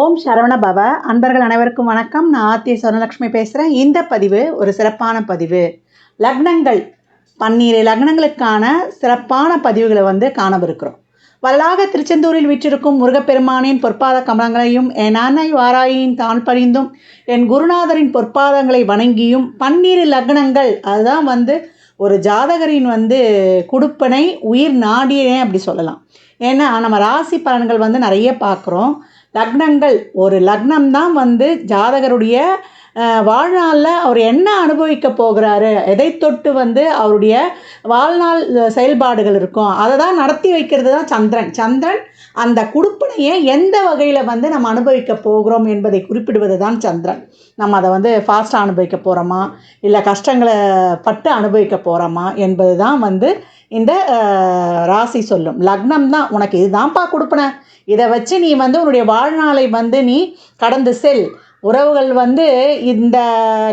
ஓம் சரவண பவ. அன்பர்கள் அனைவருக்கும் வணக்கம். நான் ஆர்த்தி சொர்ணலக்ஷ்மி பேசுகிறேன். இந்த பதிவு ஒரு சிறப்பான பதிவு. லக்னங்கள் 12 லக்னங்களுக்கான சிறப்பான பதிவுகளை காணவிருக்கிறோம். வரலாக திருச்செந்தூரில் வீற்றிருக்கும் முருகப்பெருமானின் பொற்பாத கமலங்களையும் என் அன்னை வாராயின் தான் பணிந்தும் என் குருநாதரின் பொற்பாதங்களை வணங்கியும் 12 லக்னங்கள் அதுதான் ஒரு ஜாதகரின் குடுப்பனை உயிர் நாடியனே அப்படி சொல்லலாம். ஏன்னா நம்ம ராசி பலன்கள் நிறைய பார்க்குறோம். லக்னங்கள் ஒரு லக்னம் தான் ஜாதகருடைய வாழ்நாளில் அவர் என்ன அனுபவிக்க போகிறாரு, எதை தொட்டு அவருடைய வாழ்நாள் செயல்பாடுகள் இருக்கும், அதை தான் நடத்தி வைக்கிறது தான் சந்திரன். சந்திரன் அந்த குடுப்பினையை எந்த வகையில் நம்ம அனுபவிக்க போகிறோம் என்பதை குறிப்பிடுவது தான் சந்திரன். நம்ம அதை ஃபாஸ்ட்டாக அனுபவிக்க போகிறோமா, இல்லை கஷ்டங்களை பட்டு அனுபவிக்க போகிறோமா என்பது தான் இந்த ராசி சொல்லும். லக்னம் தான் உனக்கு இதுதான்ப்பா கொடுப்பன, இதை வச்சு நீ உன்னுடைய வாழ்நாளை நீ கடந்து செல். உறவுகள் இந்த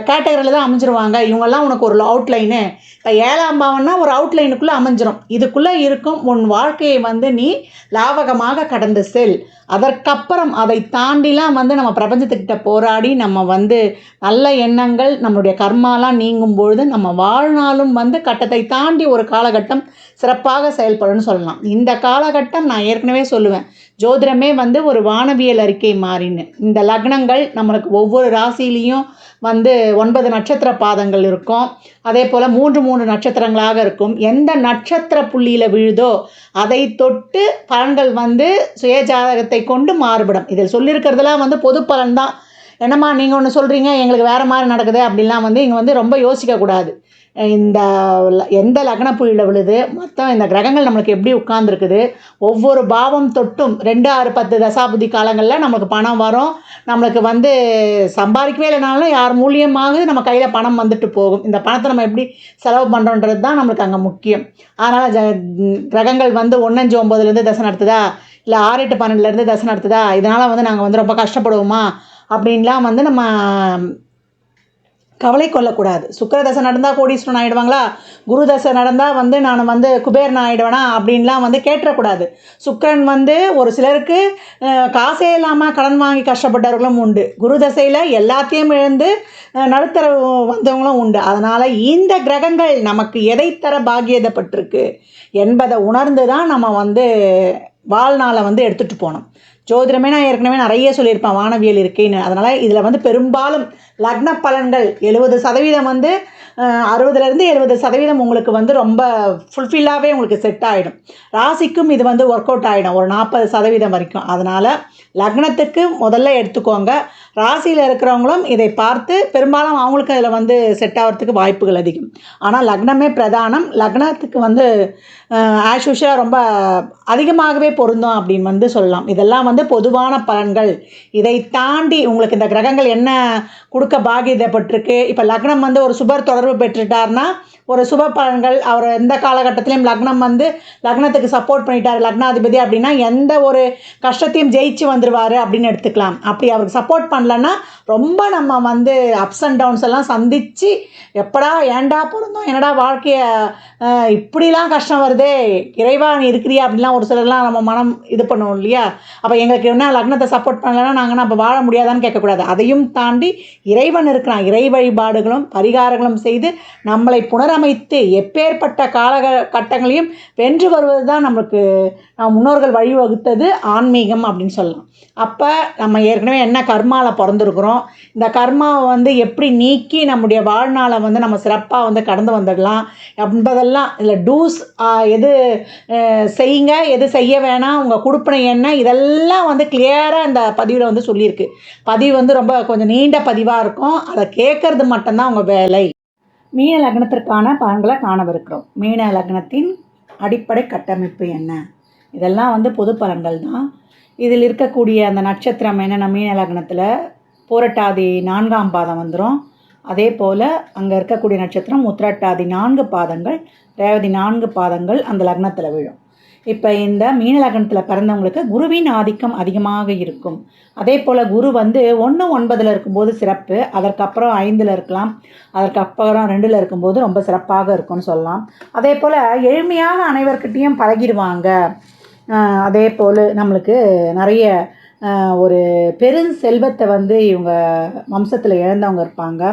கேட்டகரியில் தான் அமைஞ்சிருவாங்க. இவங்கெல்லாம் உனக்கு ஒரு அவுட்லைனு. இப்போ 7ஆம் பாவம்னா ஒரு அவுட்லைனுக்குள்ளே அமைஞ்சிரும். இதுக்குள்ளே இருக்கும் உன் வாழ்க்கையை நீ லாவகமாக கடந்து செல். அதற்கப்புறம் அதை தாண்டிலாம் நம்ம பிரபஞ்சத்துக்கிட்ட போராடி நம்ம நல்ல எண்ணங்கள் நம்மளுடைய கர்மாலாம் நீங்கும் பொழுது நம்ம வாழ்நாளும் கட்டத்தை தாண்டி ஒரு காலகட்டம் சிறப்பாக செயல்படும்னு சொல்லலாம். இந்த காலகட்டம் நான் ஏற்கனவே சொல்லுவேன், ஜோதிடமே ஒரு வானவியல் அறிக்கை மாறின்னு. இந்த லக்னங்கள் நம்மளுக்கு ஒவ்வொரு ராசிலையும் 9 நட்சத்திர பாதங்கள் இருக்கும். அதே போல் 3 நட்சத்திரங்களாக இருக்கும். எந்த நட்சத்திர புள்ளியில் விழுதோ அதை தொட்டு பலன்கள் சுய ஜாதகத்தை கொண்டு மாறுபடும். இதில் சொல்லியிருக்கிறதுலாம் பொது பலன் தான். என்னம்மா நீங்கள் ஒன்று சொல்கிறீங்க, எங்களுக்கு வேறு மாதிரி நடக்குது அப்படின்லாம் இங்கே ரொம்ப யோசிக்கக்கூடாது. இந்த எந்த லக்ன புள்ளியில் விழுது, மொத்தம் இந்த கிரகங்கள் நம்மளுக்கு எப்படி உட்கார்ந்துருக்குது, ஒவ்வொரு பாவம் தொட்டும் 2, 6, 10 தசாபுதி காலங்களில் நம்மளுக்கு பணம் வரும். நம்மளுக்கு சம்பாதிக்கவே இல்லைனாலும் யார் மூலியமாக நம்ம கையில் பணம் வந்துட்டு போகும். இந்த பணத்தை நம்ம எப்படி செலவு பண்ணுறோன்றது தான் நம்மளுக்கு அங்கே முக்கியம். அதனால் கிரகங்கள் 1, 5, 9லேருந்து தசை நடத்துதா, இல்லை 6, 8, 12லேருந்து தசை நடத்துதா, இதனால் நாங்கள் ரொம்ப கஷ்டப்படுவோமா அப்படின்லாம் நம்ம கவலை கொள்ளக்கூடாது. சுக்கிர தசை நடந்தால் கோடீஸ்வரன் ஆகிடுவாங்களா, குரு தசை நடந்தால் நான் குபேரன் ஆகிடுவேனா அப்படின்லாம் கேட்டுறக்கூடாது. சுக்கிரன் ஒரு சிலருக்கு காசே இல்லாமல் கடன் வாங்கி கஷ்டப்பட்டவர்களும் உண்டு. குரு தசையில் எல்லாத்தையும் இழந்து நடுத்தர வந்தவங்களும் உண்டு. அதனால் இந்த கிரகங்கள் நமக்கு எதை தர பாக்கியதப்பட்டிருக்கு என்பதை உணர்ந்து தான் நம்ம வாழ்நாளை எடுத்துகிட்டு போனோம். ஜோதிடமே நான் ஏற்கனவே நிறைய சொல்லியிருப்பேன், வானவியல் இருக்கேன்னு. அதனால் இதில் பெரும்பாலும் லக்ன பலன்கள் 70% 60லேருந்து 70% உங்களுக்கு ரொம்ப ஃபுல்ஃபில்லாகவே உங்களுக்கு செட் ஆகிடும். ராசிக்கும் இது ஒர்க் அவுட் ஆகிடும் ஒரு 40% வரைக்கும். அதனால் லக்னத்துக்கு முதல்ல எடுத்துக்கோங்க. ராசியில் இருக்கிறவங்களும் இதை பார்த்து பெரும்பாலும் அவங்களுக்கு அதில் செட் ஆகிறதுக்கு வாய்ப்புகள் அதிகம். ஆனால் லக்னமே பிரதானம். லக்னத்துக்கு ஆஸ் யூஷுவலாக ரொம்ப அதிகமாகவே பொருந்தும் அப்படின்னு சொல்லலாம். இதெல்லாம் பொதுவான பலன்கள். இதை தாண்டி உங்களுக்கு இந்த கிரகங்கள் என்ன கொடுக்க பாகியப்பட்டிருக்கு. இப்போ லக்னம் ஒரு சுபர் தொடர்பு பெற்றுட்டார்னா ஒரு சுப பலன்கள். அவர் எந்த காலகட்டத்திலையும் லக்னம் லக்னத்துக்கு சப்போர்ட் பண்ணிட்டார் லக்னாதிபதி அப்படின்னா எந்த ஒரு கஷ்டத்தையும் ஜெயிச்சு வந்துடுவார் அப்படின்னு எடுத்துக்கலாம். அப்படி அவருக்கு சப்போர்ட் பண்ணலன்னா ரொம்ப நம்ம அப்ஸ் அண்ட் டவுன்ஸ் எல்லாம் சந்தித்து எப்படா ஏண்டா பிறந்தோம், என்னடா வாழ்க்கையை இப்படிலாம் கஷ்டம் வருதே, இறைவா நீ இருக்கிறியா அப்படின்லாம் ஒரு சிலர்லாம் நம்ம மனம் இது பண்ணுவோம் இல்லையா. அப்போ எங்களுக்கு என்ன லக்னத்தை சப்போர்ட் பண்ணலைன்னா நாங்கள் அப்போ வாழ முடியாதான்னு கேட்கக்கூடாது. அதையும் தாண்டி இறைவன் இருக்கிறான். இறை வழிபாடுகளும் பரிகாரங்களும் செய்து நம்மளை புனரமைத்து எப்பேற்பட்ட காலகட்டங்களையும் வென்று வருவது தான் நம்மளுக்கு முன்னோர்கள் வழிவகுத்தது ஆன்மீகம் அப்படின்னு சொல்லலாம். அப்போ நம்ம ஏற்கனவே என்ன கர்மாவில் பிறந்திருக்கிறோம், இந்த கர்மாவை எப்படி நீக்கி நம்முடைய வாழ்நாளை நம்ம சிறப்பாக கடந்து வந்துடலாம் என்பதெல்லாம் இதில் டூஸ், எது செய்யுங்க எது செய்ய வேணாம், உங்கள் குடுப்பனை என்ன, இதெல்லாம் கிளியராக இந்த பதிவில் சொல்லியிருக்கு. பதிவு ரொம்ப கொஞ்சம் நீண்ட பதிவாக இருக்கும். அதை கேட்கறது மட்டும்தான் உங்கள் வேலை. மீன லக்னத்திற்கான பலன்களை காணவிருக்கிறோம். மீன லக்னத்தின் அடிப்படை கட்டமைப்பு என்ன, இதெல்லாம் பொது பலன்கள் தான். இதில் இருக்கக்கூடிய அந்த நட்சத்திரம் என்னென்ன, மீன லக்னத்தில் பூரட்டாதி 4ஆம் பாதம் வந்துடும். அதே போல் அங்கே இருக்கக்கூடிய நட்சத்திரம் உத்திரட்டாதி 4 பாதங்கள், ரேவதி 4 பாதங்கள் அந்த லக்னத்தில் விழும். இப்போ இந்த மீன லக்னத்தில் பிறந்தவங்களுக்கு குருவின் ஆதிக்கம் அதிகமாக இருக்கும். அதே போல் குரு 1, 9ல் இருக்கும்போது சிறப்பு, அதற்கப்புறம் 5ல் இருக்கலாம், அதற்கப்புறம் 2ல் இருக்கும்போது ரொம்ப சிறப்பாக இருக்கும்னு சொல்லலாம். அதே போல் எளிமையாக அனைவர்கிட்டையும் பழகிடுவாங்க. அதே போல் நம்மளுக்கு நிறைய ஒரு பெருஞ்செல்வத்தை வந்து இவங்க வம்சத்தில் இழந்தவங்க இருப்பாங்க.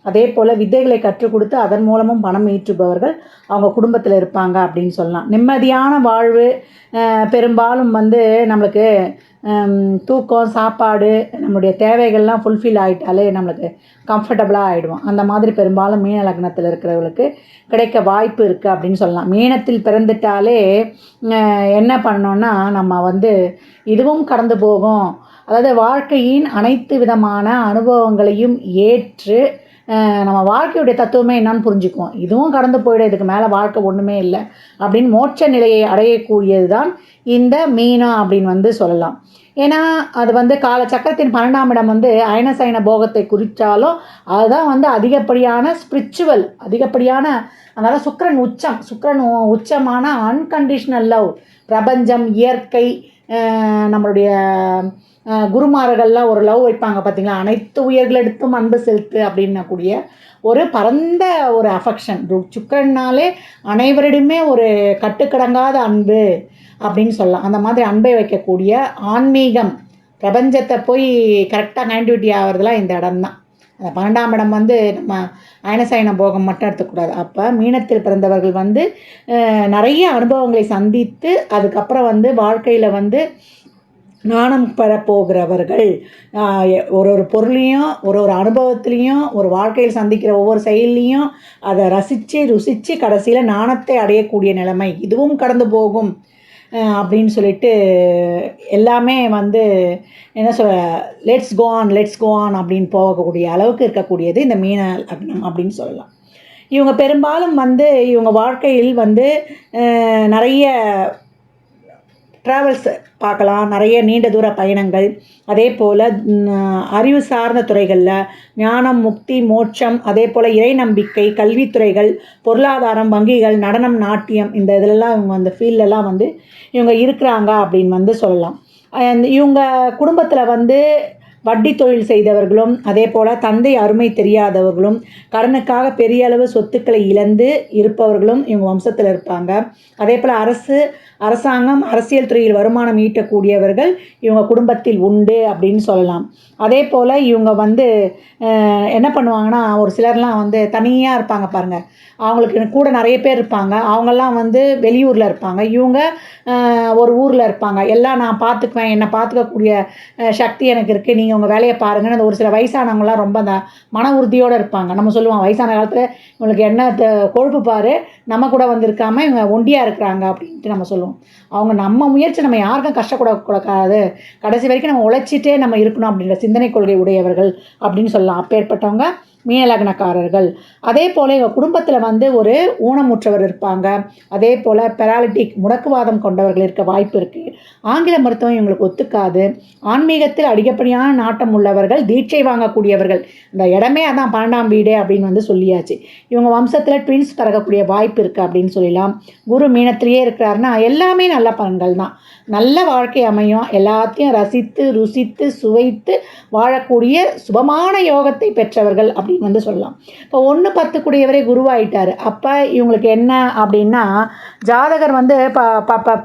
அதே போல் வித்தைகளை கற்றுக் கொடுத்து அதன் மூலமும் பணம் ஈற்றுபவர்கள் அவங்க குடும்பத்தில் இருப்பாங்க அப்படின்னு சொல்லலாம். நிம்மதியான வாழ்வு பெரும்பாலும் வந்து நம்மளுக்கு தூக்கம், சாப்பாடு, நம்மளுடைய தேவைகள்லாம் ஃபுல்ஃபில் ஆகிட்டாலே நம்மளுக்கு கம்ஃபர்டபுளாக ஆகிடுவோம். அந்த மாதிரி பெரும்பாலும் மீன லக்னத்தில் இருக்கிறவங்களுக்கு கிடைக்க வாய்ப்பு இருக்குது அப்படின்னு சொல்லலாம். மீனத்தில் பிறந்துட்டாலே என்ன பண்ணோன்னா நம்ம வந்து இதுவும் கடந்து போகும், அதாவது வாழ்க்கையின் அனைத்து விதமான அனுபவங்களையும் ஏற்று நம்ம வாழ்க்கையுடைய தத்துவமே என்னன்னு புரிஞ்சுக்குவோம். இதுவும் கடந்து போயிடும், இதுக்கு மேலே வாழ்க்கை ஒன்றுமே இல்லை அப்படின்னு மோட்ச நிலையை அடையக்கூடியது தான் இந்த மீனம் அப்படின்னு வந்து சொல்லலாம். ஏன்னா அது வந்து காலச்சக்கரத்தின் 12ஆம் இடம் வந்து அயன சயன போகத்தை குறித்தாலும் அதுதான் வந்து அதிகப்படியான ஸ்பிரிச்சுவல், அதிகப்படியான அதனால் சுக்கிரன் உச்சமான அன்கண்டிஷ்னல் லவ், பிரபஞ்சம், இயற்கை, நம்மளுடைய குருமார்கள்லாம் ஒரு லவ் வைப்பாங்க பார்த்தீங்களா, அனைத்து உயிர்களிடத்தும் அன்பு செலுத்து அப்படின்னக்கூடிய ஒரு பரந்த ஒரு அஃபெக்ஷன். சுக்கிரன்னாலே அனைவரிடமே ஒரு கட்டுக்கடங்காத அன்பு அப்படின்னு சொல்லலாம். அந்த மாதிரி அன்பை வைக்கக்கூடிய ஆன்மீகம், பிரபஞ்சத்தை போய் கரெக்டாக கனெக்டிவிட்டி ஆகிறதுலாம் இந்த இடம்தான். அந்த 12ஆம் இடம் வந்து நம்ம அயனசயன போகம் மட்டும் எடுத்துக்கூடாது. அப்போ மீனத்தில் பிறந்தவர்கள் வந்து நிறைய அனுபவங்களை சந்தித்து அதுக்கப்புறம் வந்து வாழ்க்கையில் வந்து ஞானம் பெறப்போகிறவர்கள். ஒரு பொருளையும் ஒரு அனுபவத்துலேயும் ஒரு வாழ்க்கையில் சந்திக்கிற ஒவ்வொரு செயல்லையும் அதை ருசித்து கடைசியில் ஞானத்தை அடையக்கூடிய நிலைமை, இதுவும் கடந்து போகும் அப்படின்னு சொல்லிட்டு எல்லாமே வந்து என்ன சொல்ல, லெட்ஸ் கோ ஆன் அப்படின்னு போகக்கூடிய அளவுக்கு இருக்கக்கூடியது இந்த மீன லக்னம் அப்படின்னு சொல்லலாம். இவங்க பெரும்பாலும் வந்து இவங்க வாழ்க்கையில் வந்து நிறைய ட்ராவல்ஸ் பார்க்கலாம், நிறைய நீண்ட தூர பயணங்கள், அதே போல் அறிவு சார்ந்த துறைகளில் ஞானம், முக்தி, மோட்சம், அதே போல் இறை நம்பிக்கை, கல்வித்துறைகள், பொருளாதாரம், வங்கிகள், நடனம், நாட்டியம், இந்த இதிலெல்லாம் இவங்க அந்த ஃபீல்டெல்லாம் வந்து இவங்க இருக்கிறாங்க அப்படின்னு வந்து சொல்லலாம். இவங்க குடும்பத்தில் வந்து வட்டி தொழில் செய்தவர்களும், அதே போல் தந்தை அருமை தெரியாதவர்களும், கடனுக்காக பெரிய அளவு சொத்துக்களை இழந்து இருப்பவர்களும் இவங்க வம்சத்தில் இருப்பாங்க. அதே போல் அரசாங்கம், அரசியல் துறையில் வருமானம் ஈட்டக்கூடியவர்கள் இவங்க குடும்பத்தில் உண்டு அப்படின்னு சொல்லலாம். அதே போல் இவங்க வந்து என்ன பண்ணுவாங்கன்னா, ஒரு சிலர்லாம் வந்து தனியாக இருப்பாங்க பாருங்கள், அவங்களுக்கு கூட நிறைய பேர் இருப்பாங்க, அவங்கெல்லாம் வந்து வெளியூரில் இருப்பாங்க, இவங்க ஒரு ஊரில் இருப்பாங்க. எல்லாம் நான் பார்த்துக்குவேன், என்னை பார்த்துக்கக்கூடிய சக்தி எனக்கு இருக்குது, நீங்கள் உங்கள் வேலையை பாருங்கன்னு அந்த ஒரு சில வயசானவங்களாம் ரொம்ப அந்த மன உறுதியோடு இருப்பாங்க. நம்ம சொல்லுவோம், வயசான காலத்தில் இவங்களுக்கு என்ன கொழுப்பு பாரு, நம்ம கூட வந்திருக்காமல் இவங்க ஒண்டியாக இருக்கிறாங்க அப்படின்ட்டு நம்ம சொல்லுவோம். அவங்க நம்ம முயற்சி, நம்ம யாருக்கும் கஷ்டப்படக்கூடாது, கடைசி வரைக்கும் நம்ம உழைச்சிட்டே நம்ம இருக்கணும் அப்படின்ற சிந்தனை கொள்கை உடையவர்கள் அப்படின்னு சொல்லலாம். அப்பேற்பட்டவங்க மீனலக்னக்காரர்கள். அதே போல் எங்கள் குடும்பத்தில் வந்து ஒரு ஊனமுற்றவர் இருப்பாங்க, அதே போல் பெராலிட்டிக், முடக்குவாதம் கொண்டவர்கள் இருக்க வாய்ப்பு இருக்குது. ஆங்கில மருத்துவம் இவங்களுக்கு ஒத்துக்காது. ஆன்மீகத்தில் அதிகப்படியான நாட்டம் உள்ளவர்கள், தீட்சை வாங்கக்கூடியவர்கள். இந்த இடமே அதான் 12ஆம் வீடு அப்படின்னு வந்து சொல்லியாச்சு. இவங்க வம்சத்தில் ட்வின்ஸ் பிறக்கக்கூடிய வாய்ப்பு இருக்குது அப்படின்னு சொல்லலாம். குரு மீனத்திலேயே இருக்கிறாருன்னா எல்லாமே நல்ல பலன்கள் தான், நல்ல வாழ்க்கை அமையும், எல்லாத்தையும் ரசித்து ருசித்து சுவைத்து வாழக்கூடிய சுபமான யோகத்தை பெற்றவர்கள் அப்படின்னு வந்து சொல்லலாம். இப்போ 1-10 கூடியவரே குருவாயிட்டார். அப்போ இவங்களுக்கு என்ன அப்படின்னா, ஜாதகர் வந்து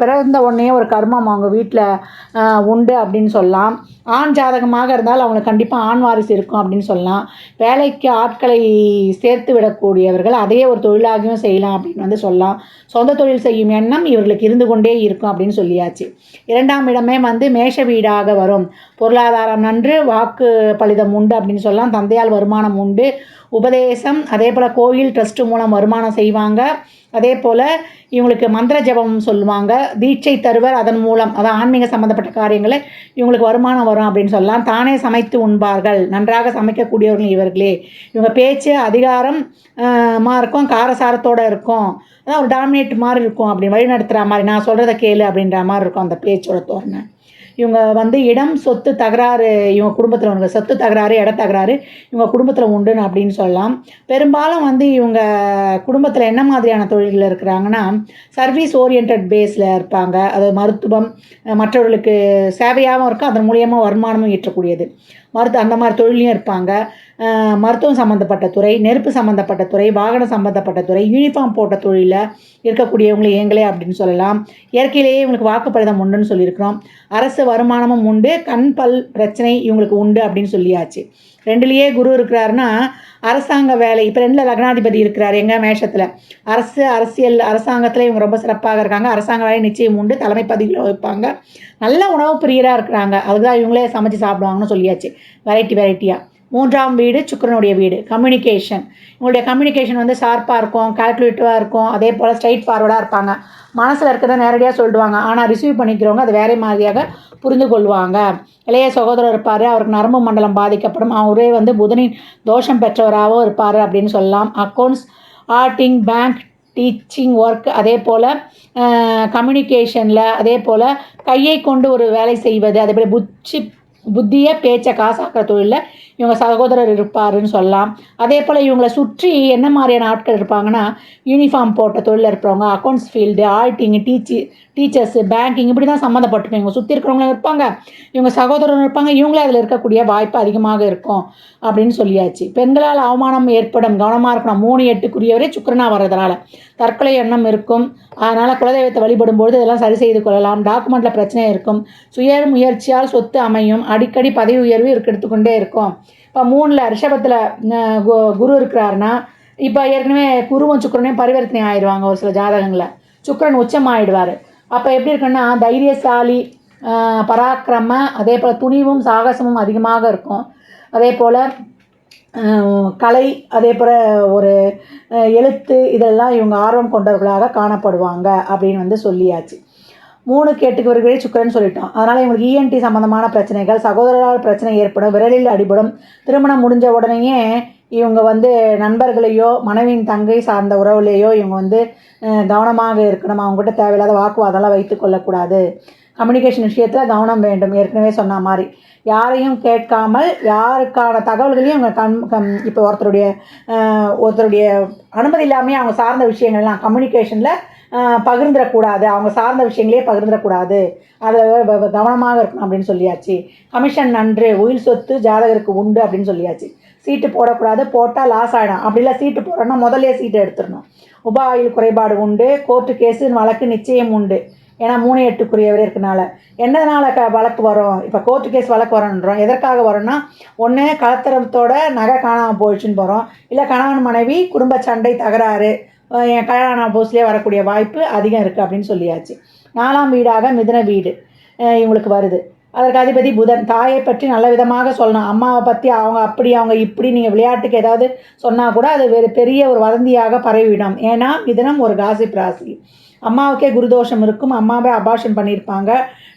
பிறந்த உடனே ஒரு கர்மம் அவங்க வீட்டில் உண்டு அப்படின்னு சொல்லலாம். ஆண் ஜாதகமாக இருந்தால் அவங்களுக்கு கண்டிப்பாக ஆண் வாரிசு இருக்கும் அப்படின்னு சொல்லலாம். வேலைக்கு ஆட்களை சேர்த்து விடக்கூடியவர்கள் அதையே ஒரு தொழிலாகவும் செய்யலாம் அப்படின்னு வந்து சொல்லலாம். சொந்த தொழில் செய்யும் எண்ணம் இவர்களுக்கு இருந்து கொண்டே இருக்கும் அப்படின்னு சொல்லியாச்சு. 2ஆம் இடமே வந்து மேஷ வீடாக வரும். பொருளாதாரம் நன்று, வாக்கு பலிதம் உண்டு அப்படின்னு சொல்லலாம். தந்தையால் வருமானம் உண்டு, உபதேசம், அதே போல் கோயில் ட்ரஸ்ட்டு மூலம் வருமானம் செய்வாங்க. அதே போல் இவங்களுக்கு மந்திர ஜபம் சொல்லுவாங்க, தீட்சை தருவர், அதன் மூலம் அதான் ஆன்மீக சம்மந்தப்பட்ட காரியங்களை இவங்களுக்கு வருமானம் வரும் அப்படின்னு சொல்லலாம். தானே சமைத்து உண்பார்கள், நன்றாக சமைக்கக்கூடியவர்கள் இவர்களே. இவங்க பேச்சு அதிகாரம் இருக்கும், காரசாரத்தோடு இருக்கும், அதான் ஒரு டாமினேட் மாதிரி இருக்கும், அப்படி வழி நடத்துகிற மாதிரி, நான் சொல்கிறத கேளு அப்படின்ற மாதிரி இருக்கும் அந்த பேச்சோட தோரணை. இவங்க வந்து இடம் சொத்து தகராறு, இவங்க குடும்பத்தில் உண்டு, சொத்து தகராறு, இட தகராறு இவங்க குடும்பத்தில் உண்டுன்னு அப்படின்னு சொல்லலாம். பெரும்பாலும் வந்து இவங்க குடும்பத்தில் என்ன மாதிரியான தொழில்கள் இருக்கிறாங்கன்னா, சர்வீஸ் ஓரியன்ட் பேஸில் இருப்பாங்க. அது மருத்துவம், மற்றவர்களுக்கு சேவையாகவும் இருக்கும், அதன் மூலியமாக வருமானமும் ஈட்டக்கூடியது. அந்த மாதிரி தொழிலையும் இருப்பாங்க. மருத்துவம் சம்மந்தப்பட்ட துறை, நெருப்பு சம்மந்தப்பட்ட துறை, வாகனம் சம்மந்தப்பட்ட துறை, யூனிஃபார்ம் போட்ட தொழிலில் இருக்கக்கூடியவங்களை ஏங்களே அப்படின்னு சொல்லலாம். இயற்கையிலேயே இவங்களுக்கு வாக்குப்பளிதம் உண்டுன்னு சொல்லியிருக்கிறோம். அரசு வருமானமும் உண்டு. கண் பல் பிரச்சனை இவங்களுக்கு உண்டு அப்படின்னு சொல்லியாச்சு. 2லேயே குரு இருக்கிறாருன்னா அரசாங்க வேலை. இப்போ 2ல் லக்னாதிபதி இருக்கிறார் எங்கள் மேஷத்தில். அரசியல் அரசாங்கத்தில் இவங்க ரொம்ப சிறப்பாக இருக்காங்க. அரசாங்க வேலை நிச்சயம் உண்டு. தலைமை பதவியில் வைப்பாங்க. நல்ல உணவு பிரியராக இருக்கிறாங்க. அதுதான் இவங்களே சமைச்சு சாப்பிடுவாங்கன்னு சொல்லியாச்சு. வெரைட்டியாக. 3ஆம் வீடு சுக்கிரனுடைய வீடு. கம்யூனிகேஷன். உங்களுடைய கம்யூனிகேஷன் வந்து ஷார்ப்பாக இருக்கும், கால்குலேட்டிவாக இருக்கும். அதே போல் ஸ்ட்ரைட் ஃபார்வர்டாக இருப்பாங்க. மனசில் இருக்கிறத நேரடியாக சொல்லிடுவாங்க. ஆனால் ரிசீவ் பண்ணிக்கிறவங்க அது வேறு மாதிரியாக புரிந்து கொள்வாங்க. இளைய சகோதரர் இருப்பார். அவருக்கு நரம்பு மண்டலம் பாதிக்கப்படும். அவரே வந்து புதனின் தோஷம் பெற்றவராகவும் இருப்பார் அப்படின்னு சொல்லலாம். அக்கௌண்ட்ஸ், ஆர்டிங், பேங்க், டீச்சிங் ஒர்க், அதே போல் கம்யூனிகேஷனில், அதே போல் கையை கொண்டு ஒரு வேலை செய்வது, அதே போல் புத்தியை பேச்சை காசாக்கிற தொழிலில் இவங்க சகோதரர் இருப்பாருன்னு சொல்லலாம். அதே போல் இவங்களை சுற்றி என்ன மாதிரியான ஆட்கள் இருப்பாங்கன்னா, யூனிஃபார்ம் போட்ட தொழிலில் இருப்பவங்க, accounts field, auditing, teachers, banking, இப்படி தான் சம்மந்தப்பட்டிருப்பாங்க. இவங்க சுற்றி இருக்கிறவங்களும் இருப்பாங்க, இவங்க சகோதரரும் இருப்பாங்க. இவங்களே அதில் இருக்கக்கூடிய வாய்ப்பு அதிகமாக இருக்கும் அப்படின்னு சொல்லியாச்சு. பெண்களால் அவமானம் ஏற்படும், கவனமாக இருக்கணும். 3-8 சுக்கிரனாக வர்றதுனால தற்கொலை எண்ணம் இருக்கும். அதனால் குலதெய்வத்தை வழிபடும்போது இதெல்லாம் சரி செய்து கொள்ளலாம். டாக்குமெண்ட்டில் பிரச்சனை இருக்கும். சுய முயற்சியால் சொத்து அமையும். அடிக்கடி பதவி உயர்வு எடுத்துக்கொண்டே இருக்கும். இப்போ 3ல் ரிஷபத்தில் குரு இருக்கிறாருன்னா, இப்போ ஏற்கனவே குருவும் சுக்கிரனையும் பரிவர்த்தனை ஆயிடுவாங்க ஒரு சில ஜாதகங்களில். சுக்கிரன் உச்சம் ஆகிடுவார். அப்போ எப்படி இருக்குன்னா, தைரியசாலி, பராக்கிரம, அதே போல் துணிவும் சாகசமும் அதிகமாக இருக்கும். அதே போல் கலை, அதே போல் ஒரு எழுத்து, இதெல்லாம் இவங்க ஆர்வம் கொண்டவர்களாக காணப்படுவாங்க அப்படின்னு வந்து சொல்லியாச்சு. 3-8 வருகிறே சுக்கிரன் சொல்லிட்டோம். அதனால் இவங்களுக்கு இஎன்டி சம்மந்தமான பிரச்சனைகள், சகோதரரால் பிரச்சனை ஏற்படும், விரலில் அடிபடும். திருமணம் முடிஞ்ச உடனேயே இவங்க வந்து நண்பர்களையோ மனைவியின் தங்கை சார்ந்த உறவுலையோ இவங்க வந்து கவனமாக இருக்கணும். அவங்ககிட்ட தேவையில்லாத வாக்குவாதம்லாம் வைத்து கொள்ளக்கூடாது. கம்யூனிகேஷன் விஷயத்தில் கவனம் வேண்டும். ஏற்கனவே சொன்ன மாதிரி யாரையும் கேட்காமல் யாருக்கான தகவல்களையும் இவங்க இப்போ ஒருத்தருடைய அனுமதி இல்லாமல் அவங்க சார்ந்த விஷயங்கள்லாம் கம்யூனிகேஷனில் பகிர்ந்துடக்கூடாது. அவங்க சார்ந்த விஷயங்களே பகிர்ந்துடக்கூடாது. அதில் கவனமாக இருக்கணும் அப்படின்னு சொல்லியாச்சு. கமிஷன் நன்று, உயில் சொத்து ஜாதகருக்கு உண்டு அப்படின்னு சொல்லியாச்சு. சீட்டு போடக்கூடாது, போட்டால் லாஸ் ஆகிடும். அப்படிலாம் சீட்டு போடுறோன்னா முதல்ல சீட்டை எடுத்துடணும். உபாயில் குறைபாடு உண்டு. கோர்ட்டு கேஸு வழக்கு நிச்சயம் உண்டு. ஏன்னா 3-8 இருக்கனால என்னதுனால வழக்கு வரும். இப்போ கோர்ட்டு கேஸ் வழக்கு வரணுன்றோம். எதற்காக வரோன்னா, ஒன்று கலத்தரத்தோட நகை காணாமல் போயிடுச்சுன்னு போகிறோம், இல்லை கணவன் மனைவி குடும்ப சண்டை தகராறு, என் கல்யாண போஸ்லேயே வரக்கூடிய வாய்ப்பு அதிகம் இருக்குது அப்படின்னு சொல்லியாச்சு. 4ஆம் வீடாக மிதுன வீடு இவங்களுக்கு வருது. அதற்கு அதிபதி புதன். தாயை பற்றி நல்ல விதமாக சொல்லணும். அம்மாவை பற்றி அவங்க அப்படி அவங்க இப்படி நீங்கள் விளையாட்டுக்கு ஏதாவது சொன்னால் கூட அது பெரிய ஒரு வதந்தியாக பரவிவிடும். ஏன்னா மிதுனம் ஒரு காசிப் ராசி. அம்மாவுக்கே குருதோஷம் இருக்கும். அம்மாவே அபார்ஷன் பண்ணியிருப்பாங்க.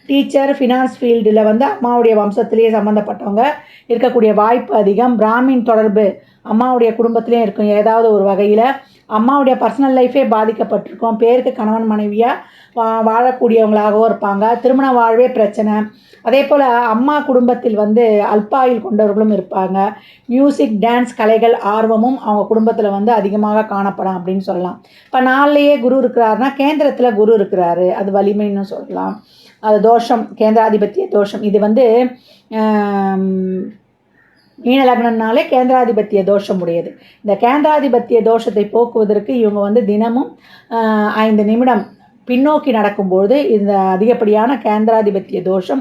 டீச்சர், ஃபினான்ஸ் ஃபீல்டில் வந்து அம்மாவுடைய வம்சத்திலேயே சம்மந்தப்பட்டவங்க இருக்கக்கூடிய வாய்ப்பு அதிகம். பிராமின் தொடர்பு அம்மாவுடைய குடும்பத்திலே இருக்கும். ஏதாவது ஒரு வகையில் அம்மாவுடைய பர்சனல் லைஃபே பாதிக்கப்பட்டிருக்கும். பேருக்கு கணவன் மனைவியாக வாழக்கூடியவங்களாகவும் இருப்பாங்க. திருமண வாழ்வே பிரச்சனை. அதே போல் அம்மா குடும்பத்தில் வந்து அல்பாயில் கொண்டவர்களும் இருப்பாங்க. மியூசிக், டான்ஸ், கலைகள் ஆர்வமும் அவங்க குடும்பத்தில் வந்து அதிகமாக காணப்படும் அப்படின்னு சொல்லலாம். இப்போ 4லேயே குரு இருக்கிறாருன்னா கேந்திரத்தில் குரு இருக்கிறாரு, அது வலிமைன்னு சொல்லலாம். அது தோஷம், கேந்திராதிபத்திய தோஷம். இது வந்து மீன லக்னம்னாலே கேந்திராதிபத்திய தோஷம் உடையது. இந்த கேந்திராதிபத்திய தோஷத்தை போக்குவதற்கு இவங்க வந்து தினமும் 5 நிமிடம் பின்னோக்கி நடக்கும்போது இந்த அதிகப்படியான கேந்திராதிபத்திய தோஷம்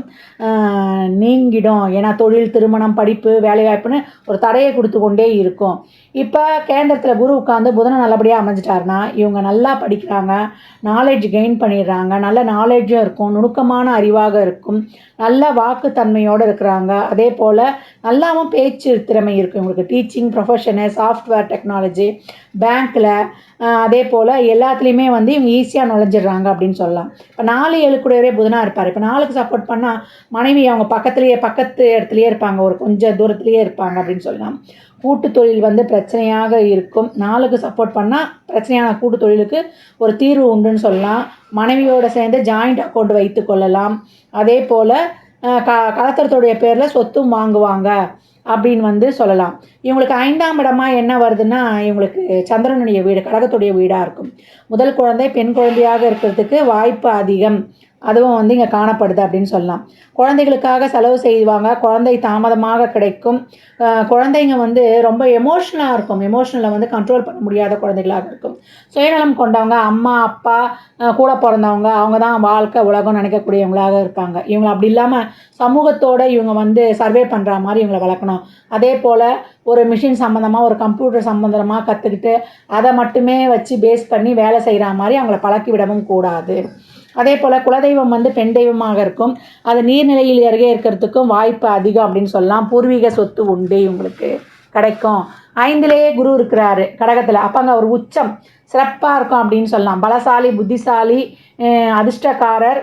நீங்கிடும். ஏன்னா தொழில், திருமணம், படிப்பு, வேலைவாய்ப்புன்னு ஒரு தடையை கொடுத்து கொண்டே இருக்கும். இப்போ கேந்திரத்தில் குரு உட்காந்து புதனை நல்லபடியாக அமைஞ்சிட்டாருன்னா இவங்க நல்லா படிக்கிறாங்க, நாலேஜ் கெயின் பண்ணிடுறாங்க, நல்ல நாலேஜும் இருக்கும், நுணுக்கமான அறிவாக இருக்கும், நல்ல வாக்குத்தன்மையோடு இருக்கிறாங்க. அதே போல் நல்லாவும் பேச்சு திறமை இருக்கும் இவங்களுக்கு. டீச்சிங் ப்ரொஃபஷனு, சாஃப்ட்வேர் டெக்னாலஜி, பேங்க்கில், அதே போல் எல்லாத்துலேயுமே வந்து இவங்க ஈஸியாக நுழைஞ்சிடுறாங்க அப்படின்னு சொல்லலாம். இப்போ 4-7 கூடவே புதனாக இருப்பார். இப்போ 4க்கு சப்போர்ட் பண்ணால் மனைவி அவங்க பக்கத்து இடத்துலையே இருப்பாங்க, ஒரு கொஞ்சம் தூரத்துலேயே இருப்பாங்க அப்படின்னு சொல்லலாம். கூட்டு தொழில் வந்து பிரச்சனையாக இருக்கும். 4க்கு சப்போர்ட் பண்ணால் பிரச்சனையான கூட்டு தொழிலுக்கு ஒரு தீர்வு உண்டுன்னு சொல்லலாம். மனைவியோடு சேர்ந்து ஜாயிண்ட் அக்கௌண்ட் வைத்து கொள்ளலாம். அதே போல் கலத்திரத்துடைய பேரில் சொத்தும் வாங்குவாங்க அப்படின்னு வந்து சொல்லலாம். இவங்களுக்கு 5ஆம் இடமா என்ன வருதுன்னா, இவங்களுக்கு சந்திரனுடைய வீடு, கடகத்துடைய வீடாக இருக்கும். முதல் குழந்தை பெண் குழந்தையாக இருக்கிறதுக்கு வாய்ப்பு அதிகம். அதுவும் வந்து இங்கே காணப்படுது அப்படின்னு சொல்லலாம். குழந்தைகளுக்காக செலவு செய்வாங்க. குழந்தை தாமதமாக கிடைக்கும். குழந்தைங்க வந்து ரொம்ப எமோஷ்னலாக இருக்கும். எமோஷ்னலை வந்து கண்ட்ரோல் பண்ண முடியாத குழந்தைகளாக இருக்கும். சுயநலம் கொண்டவங்க, அம்மா, அப்பா, கூட பிறந்தவங்க, அவங்க தான் வாழ்க்கை, உலகம் நினைக்கக்கூடியவங்களாக இருப்பாங்க. இவங்க அப்படி இல்லாமல் சமூகத்தோடு இவங்க வந்து சர்வே பண்ணுற மாதிரி இவங்களை வளர்க்கணும். அதே போல் ஒரு மிஷின் சம்மந்தமாக, ஒரு கம்ப்யூட்டர் சம்மந்தமாக கற்றுக்கிட்டு அதை மட்டுமே வச்சு பேஸ் பண்ணி வேலை செய்கிற மாதிரி அவங்கள பழக்கி விடவும் கூடாது. அதே போல் குலதெய்வம் வந்து பெண் தெய்வமாக இருக்கும். அது நீர்நிலையில் அருகே இருக்கிறதுக்கும் வாய்ப்பு அதிகம் அப்படின்னு சொல்லலாம். பூர்வீக சொத்து உண்டு இவங்களுக்கு கிடைக்கும். 5லேயே குரு இருக்கிறாரு கடகத்தில். அப்போ அங்கே ஒரு உச்சம் சிறப்பாக இருக்கும் அப்படின்னு சொல்லலாம். பலசாலி, புத்திசாலி, அதிர்ஷ்டக்காரர்,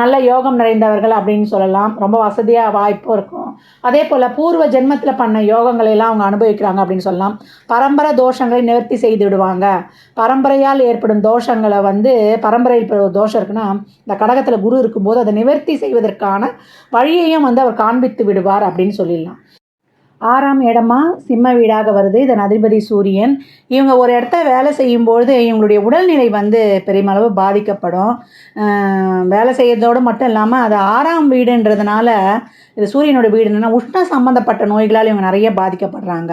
நல்ல யோகம் நிறைந்தவர்கள் அப்படின்னு சொல்லலாம். ரொம்ப வசதியாக வாய்ப்பும் இருக்கும். அதே போல் பூர்வ ஜென்மத்தில் பண்ண யோகங்களெல்லாம் அவங்க அனுபவிக்கிறாங்க அப்படின்னு சொல்லலாம். பரம்பரை தோஷங்களை நிவர்த்தி செய்து விடுவாங்க. பரம்பரையால் ஏற்படும் தோஷங்களை வந்து பரம்பரையில் இப்போ ஒரு தோஷம் இருக்குன்னா இந்த கடகத்தில் குரு இருக்கும்போது அதை நிவர்த்தி செய்வதற்கான வழியையும் வந்து அவர் காண்பித்து விடுவார் அப்படின்னு சொல்லிடலாம். 6ஆம் இடமா சிம்ம வீடாக வருது. இதன் அதிபதி சூரியன். இவங்க ஒரு இடத்த வேலை செய்யும்பொழுது இவங்களுடைய உடல்நிலை வந்து பெருமளவு பாதிக்கப்படும். வேலை செய்கிறதோடு மட்டும் இல்லாமல் அது 6ஆம் வீடுன்றதுனால, இது சூரியனோட வீடுன்னா உஷ்ண சம்மந்தப்பட்ட நோய்களால் இவங்க நிறைய பாதிக்கப்படுறாங்க.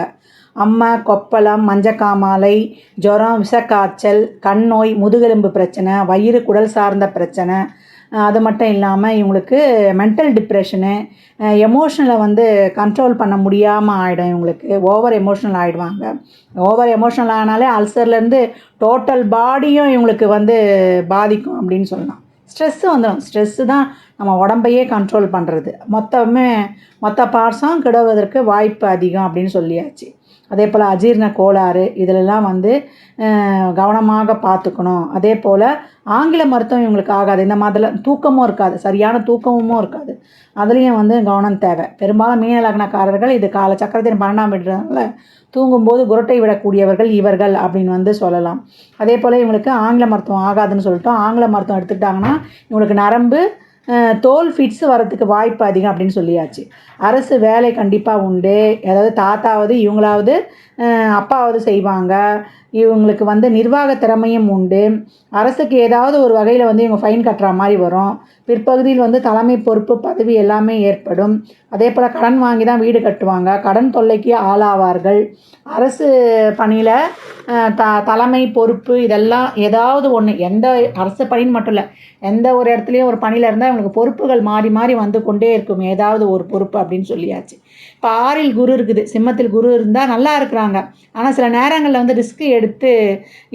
அம்மை, கொப்பளம், மஞ்சக்காமாலை, ஜுரம், விஷக்காய்ச்சல், கண் நோய், முதுகெலும்பு பிரச்சனை, வயிறு, குடல் சார்ந்த பிரச்சனை, அது மட்டும் இல்லாமல் இவங்களுக்கு மென்டல் டிப்ரெஷனு, எமோஷனலை வந்து கண்ட்ரோல் பண்ண முடியாமல் ஆகிடும். இவங்களுக்கு ஓவர் எமோஷ்னல் ஆகிடுவாங்க. ஓவர் எமோஷ்னல் ஆனாலே அல்சர்லேருந்து டோட்டல் பாடியும் இவங்களுக்கு வந்து பாதிக்கும் அப்படின்னு சொல்லலாம். ஸ்ட்ரெஸ்ஸு வந்துடும். ஸ்ட்ரெஸ்ஸு தான் நம்ம உடம்பையே கண்ட்ரோல் பண்ணுறது. மொத்த பார்ட்ஸும் கெடுவதற்கு வாய்ப்பு அதிகம் அப்படின்னு சொல்லியாச்சு. அதே போல் அஜீரண கோளாறு இதிலெல்லாம் வந்து கவனமாக பார்த்துக்கணும். அதே போல் ஆங்கில மருத்துவம் இவங்களுக்கு ஆகாது. இந்த மாதிரிலாம் தூக்கமும் இருக்காது, சரியான தூக்கமும் இருக்காது. அதுலேயும் வந்து கவனம் தேவை. பெரும்பாலும் மீன லக்னக்காரர்கள் இது கால சக்கரத்தின் 12ஆம் வீடுனால தூங்கும்போது குரட்டை விடக்கூடியவர்கள் இவர்கள் அப்படின்னு வந்து சொல்லலாம். அதே போல் இவங்களுக்கு ஆங்கில மருத்துவம் ஆகாதுன்னு சொல்லிட்டோம். ஆங்கில மருத்துவம் எடுத்துக்கிட்டாங்கன்னா இவங்களுக்கு நரம்பு, தோல் ஃபிட்ஸு வரத்துக்கு வாய்ப்பு அதிகம் அப்படின்னு சொல்லியாச்சு. அரசு வேலை கண்டிப்பாக உண்டு. அதாவது தாத்தாவது இவங்களாவது அப்பாவது செய்வாங்க. இவங்களுக்கு வந்து நிர்வாக திறமையும் உண்டு. அரசுக்கு ஏதாவது ஒரு வகையில் வந்து இவங்க ஃபைன் கட்டுற மாதிரி வரும். பிற்பகுதியில் வந்து தலைமை பொறுப்பு பதவி எல்லாமே ஏற்படும். அதே போல் கடன் வாங்கி தான் வீடு கட்டுவாங்க. கடன் தொல்லைக்கு ஆளாவார்கள். அரசு பணியில் தலைமை பொறுப்பு இதெல்லாம் ஏதாவது ஒன்று, எந்த அரசு பணின்னு மட்டும் இல்லை, எந்த ஒரு இடத்துலையும் ஒரு பணியில் இருந்தால் இவங்களுக்கு பொறுப்புகள் மாறி மாறி வந்து கொண்டே இருக்கும். ஏதாவது ஒரு பொறுப்பு அப்படின்னு சொல்லியாச்சு. இப்போ 6இல் குரு இருக்குது. சிம்மத்தில் குரு இருந்தால் நல்லா இருக்கிறாங்க. ஆனால் சில நேரங்களில் வந்து ரிஸ்க்கு எடுத்து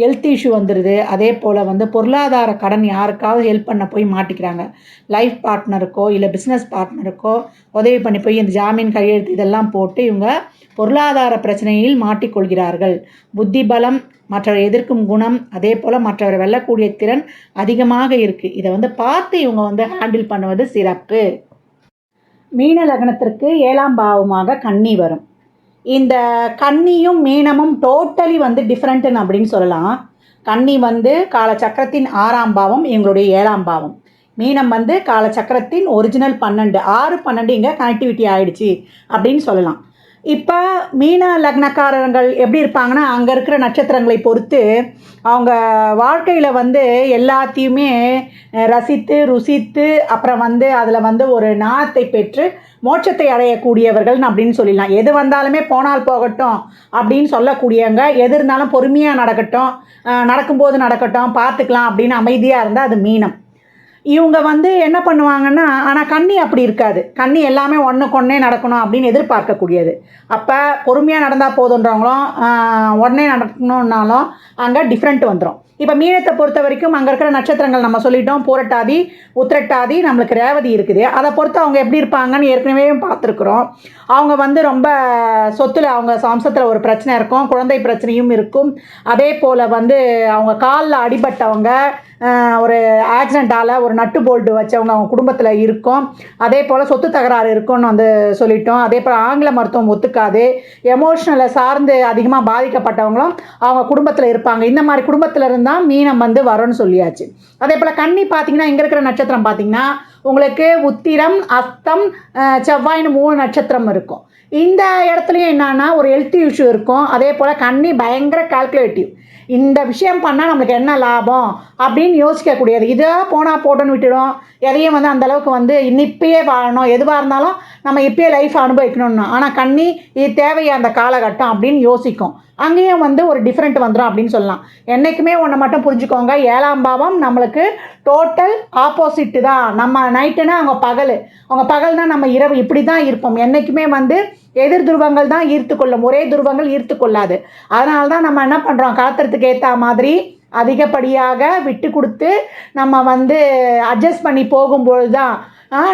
ஹெல்த் இஷ்யூ வந்துடுது. அதே போல் வந்து பொருளாதார கடன் யாருக்காவது ஹெல்ப் பண்ண போய் மாட்டிக்கிறாங்க. லைஃப் பார்ட்னருக்கோ இல்லை பிஸ்னஸ் பார்ட்னருக்கோ உதவி பண்ணி போய் இந்த ஜாமீன் கையெழுத்து இதெல்லாம் போட்டு இவங்க பொருளாதார பிரச்சனையில் மாட்டிக்கொள்கிறார்கள். புத்தி பலம், மற்றவரை எதிர்க்கும் குணம், அதே போல் மற்றவரை வெல்லக்கூடிய திறன் அதிகமாக இருக்குது. இதை வந்து பார்த்து இவங்க வந்து ஹேண்டில் பண்ணுவது சிறப்பு. மீன லக்னத்திற்கு 7ஆம் பாவமாக கன்னி வரும். இந்த கன்னியும் மீனமும் டோட்டலி வந்து டிஃப்ரெண்ட்டுன்னு அப்படின்னு சொல்லலாம். கன்னி வந்து காலச்சக்கரத்தின் 6ஆம் பாவம், இவங்களுடைய 7ஆம் பாவம். மீனம் வந்து காலச்சக்கரத்தின் ஒரிஜினல் 12, 6, 12 இங்கே கனெக்டிவிட்டி ஆகிடுச்சு அப்படின்னு சொல்லலாம். இப்போ மீன லக்னக்காரர்கள் எப்படி இருப்பாங்கன்னா, அங்கே இருக்கிற நட்சத்திரங்களை பொறுத்து அவங்க வாழ்க்கையில் வந்து எல்லாத்தையுமே ரசித்து ருசித்து அப்புறம் வந்து அதில் வந்து ஒரு ஞானத்தை பெற்று மோட்சத்தை அடையக்கூடியவர்கள் அப்படின்னு சொல்லிடலாம். எது வந்தாலுமே போனால் போகட்டும் அப்படின்னு சொல்லக்கூடியவங்க. எது இருந்தாலும் பொறுமையாக நடக்கட்டும், நடக்கும்போது நடக்கட்டும், பார்த்துக்கலாம் அப்படின்னு அமைதியாக இருந்தால் அது மீனம். இவங்க வந்து என்ன பண்ணுவாங்கன்னா, ஆனால் கன்னி அப்படி இருக்காது. கன்னி எல்லாமே ஒன்றுக்கொன்னே நடக்கணும் அப்படின்னு எதிர்பார்க்கக்கூடியது. அப்போ பொறுமையாக நடந்தால் போதுன்றவங்களும் உடனே நடக்கணுன்னாலும் அங்கே டிஃப்ரெண்ட் வந்துடும். இப்போ மீனத்தை பொறுத்த வரைக்கும் அங்கே இருக்கிற நட்சத்திரங்கள் நம்ம சொல்லிட்டோம். பூரட்டாதி, உத்திரட்டாதி, நம்மளுக்கு ரேவதி இருக்குது. அதை பொறுத்து அவங்க எப்படி இருப்பாங்கன்னு ஏற்கனவே பார்த்துருக்குறோம். அவங்க வந்து ரொம்ப சொத்தில் அவங்க வம்சத்தில் ஒரு பிரச்சனை இருக்கும், குழந்தை பிரச்சனையும் இருக்கும். அதே போல் வந்து அவங்க காலில் அடிபட்டவங்க, ஒரு ஆக்சிடெண்ட்டால் ஒரு நட்டு போல்ட்டு வச்சவங்க அவங்க குடும்பத்தில் இருக்கும். அதே போல் சொத்து தகராறு இருக்குன்னு வந்து சொல்லிட்டோம். அதே போல் ஆங்கில மருத்துவம் ஒத்துக்காது. எமோஷ்னலை சார்ந்து அதிகமாக பாதிக்கப்பட்டவங்களும் அவங்க குடும்பத்தில் இருப்பாங்க. இந்த மாதிரி குடும்பத்தில் இருந்தால் மீனம் வந்து வரும்னு சொல்லியாச்சு. அதே போல் கன்னி பார்த்திங்கன்னா இங்கே இருக்கிற நட்சத்திரம் பார்த்திங்கன்னா உங்களுக்கு உத்திரம், அஸ்தம், செவ்வாய்னு 3 நட்சத்திரம் இருக்கும். இந்த இடத்துலையும் என்னன்னா ஒரு ஹெல்த் இஷ்யூ இருக்கும். அதே போல் கன்னி பயங்கர கால்குலேட்டிவ். இந்த விஷயம் பண்ணால் நம்மளுக்கு என்ன லாபம் அப்படின்னு யோசிக்கக்கூடியது. இதாக போனால் போட்டோன்னு விட்டுடும். எதையும் வந்து அந்தளவுக்கு வந்து இப்பயே வாழணும், எதுவாக இருந்தாலும் நம்ம இப்பயே லைஃப் அனுபவிக்கணும்னு. ஆனால் கன்னி இது தேவையா அந்த காலகட்டம் அப்படின்னு யோசிக்கும். அங்கேயும் வந்து ஒரு டிஃப்ரெண்ட் வந்துடும் அப்படின்னு சொல்லலாம். என்றைக்குமே ஒன்று மட்டும் புரிஞ்சுக்கோங்க, 7ஆம் பாவம் நம்மளுக்கு டோட்டல் ஆப்போசிட்டு தான். நம்ம நைட்டுனா அவங்க பகல்னால் நம்ம இரவு. இப்படி தான் இருப்போம். என்றைக்குமே வந்து எதிர் துருவங்கள் தான் ஈர்த்து கொள்ளும், ஒரே துருவங்கள் ஈர்த்து கொள்ளாது. அதனால தான் நம்ம என்ன பண்ணுறோம், காத்திரத்துக்கு ஏற்ற மாதிரி அதிகப்படியாக விட்டு கொடுத்து நம்ம வந்து அட்ஜஸ்ட் பண்ணி போகும்பொழுது தான்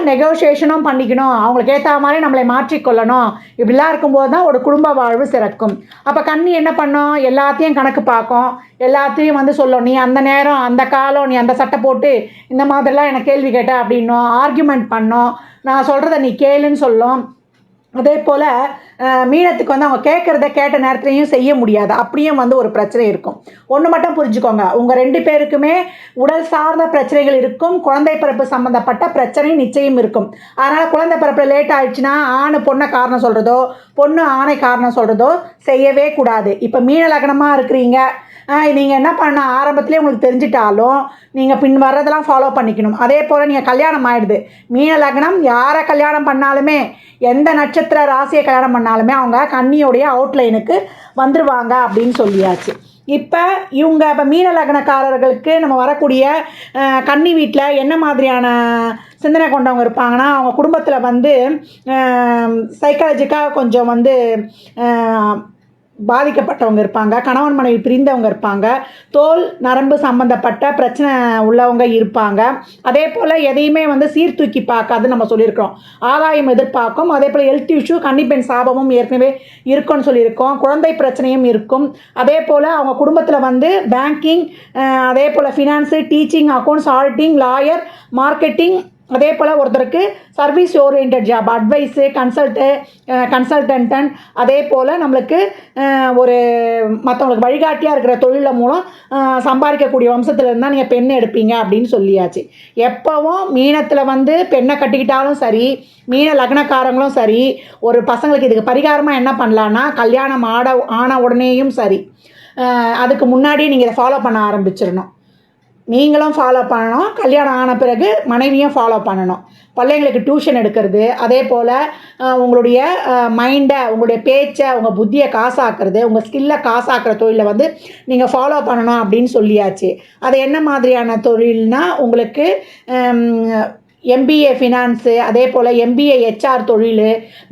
நெகோஷியேஷனும் பண்ணிக்கணும், அவங்களுக்கு ஏற்ற மாதிரி நம்மளை மாற்றிக்கொள்ளணும். இப்படிலாம் இருக்கும்போது தான் ஒரு குடும்ப வாழ்வு சிறக்கும். அப்போ கன்னி என்ன பண்ணோம், எல்லாத்தையும் கணக்கு பார்க்கும், எல்லாத்தையும் வந்து சொல்லும், நீ அந்த நேரம் அந்த காலம் நீ அந்த சட்டை போட்டு இந்த மாதிரிலாம் எனக்கு கேள்வி கேட்ட அப்படின்னும் ஆர்கியூமெண்ட் பண்ணோம். நான் சொல்கிறத நீ கேளுன்னு சொல்லும். அதே போல் மீனத்துக்கு வந்து அவங்க கேட்குறத கேட்ட நேரத்துலையும் செய்ய முடியாது. அப்படியும் வந்து ஒரு பிரச்சனை இருக்கும். ஒன்று மட்டும் புரிஞ்சுக்கோங்க, உங்கள் 2 பேருக்குமே உடல் சார்ந்த பிரச்சனைகள் இருக்கும். குழந்தை பிறப்பு சம்மந்தப்பட்ட பிரச்சனை நிச்சயம் இருக்கும். அதனால் குழந்தை பிறப்பு லேட் ஆகிடுச்சுன்னா ஆண் பொண்ணை காரணம் சொல்கிறதோ, பொண்ணு ஆணை காரணம் சொல்கிறதோ செய்யவே கூடாது. இப்போ மீன லக்னமாக இருக்கிறீங்க, நீங்கள் என்ன பண்ண ஆரம்பத்துலேயே உங்களுக்கு தெரிஞ்சிட்டாலும் நீங்கள் பின் வர்றதெல்லாம் ஃபாலோ பண்ணிக்கணும். அதே போல் நீங்கள் கல்யாணம் ஆகிடுது, மீன லக்னம் யாரை கல்யாணம் பண்ணாலுமே, எந்த நட்சத்திர ராசியை கல்யாணம் பண்ணாலுமே அவங்க கன்னியோடைய அவுட்லைனுக்கு வந்துடுவாங்க அப்படின்னு சொல்லியாச்சு. இப்போ மீன லக்னக்காரர்களுக்கு நம்ம வரக்கூடிய கன்னி வீட்டில் என்ன மாதிரியான சிந்தனை கொண்டவங்க இருப்பாங்கன்னா, அவங்க குடும்பத்தில் வந்து சைக்காலஜிக்காக கொஞ்சம் வந்து பாதிக்கப்பட்டவங்க இருப்பாங்க, கணவன் மனைவி பிரிந்தவங்க இருப்பாங்க, தோல் நரம்பு சம்மந்தப்பட்ட பிரச்சனை உள்ளவங்க இருப்பாங்க. அதே போல் எதையுமே வந்து சீர்தூக்கி பார்க்காதுன்னு நம்ம சொல்லியிருக்கிறோம். ஆதாயம் எதிர்பார்க்கும். அதே போல் ஹெல்த் இஷ்யூ, கன்னிப்பெண் சாபமும் ஏற்கனவே இருக்குன்னு சொல்லியிருக்கோம். குழந்தை பிரச்சனையும் இருக்கும். அதே போல் அவங்க குடும்பத்தில் வந்து பேங்கிங், அதே போல் finance, teaching, accounts, auditing, lawyer, marketing, அதே போல் ஒருத்தருக்கு service orient job, advice, consultant, அதே போல் நம்மளுக்கு ஒரு மற்றவங்களுக்கு வழிகாட்டியாக இருக்கிற தொழிலில் மூலம் சம்பாதிக்கக்கூடிய வம்சத்தில் இருந்தால் நீங்கள் பெண் எடுப்பீங்க அப்படின்னு சொல்லியாச்சு. எப்போவும் மீனத்தில் வந்து பெண்ணை கட்டிக்கிட்டாலும் சரி, மீன லக்னக்காரங்களும் சரி, ஒரு பசங்களுக்கு இதுக்கு பரிகாரமாக என்ன பண்ணலான்னா, கல்யாணம் ஆன உடனேயும் சரி, அதுக்கு முன்னாடியே நீங்கள் இதை ஃபாலோ பண்ண ஆரம்பிச்சிடணும். நீங்களும் ஃபாலோ பண்ணணும், கல்யாணம் ஆன பிறகு மனைவியும் ஃபாலோ பண்ணணும். பிள்ளைங்களுக்கு டியூஷன் எடுக்கிறது, அதே போல் உங்களுடைய மைண்டை, உங்களுடைய பேச்சை, உங்கள் புத்தியை காசாக்குறது, உங்கள் ஸ்கில்லை காசாக்குற தொழிலை வந்து நீங்கள் ஃபாலோ பண்ணணும் அப்படின்னு சொல்லியாச்சு. அது என்ன மாதிரியான தொழில்னால், உங்களுக்கு MBA ஃபினான்ஸு, அதே போல் MBA HR தொழில்,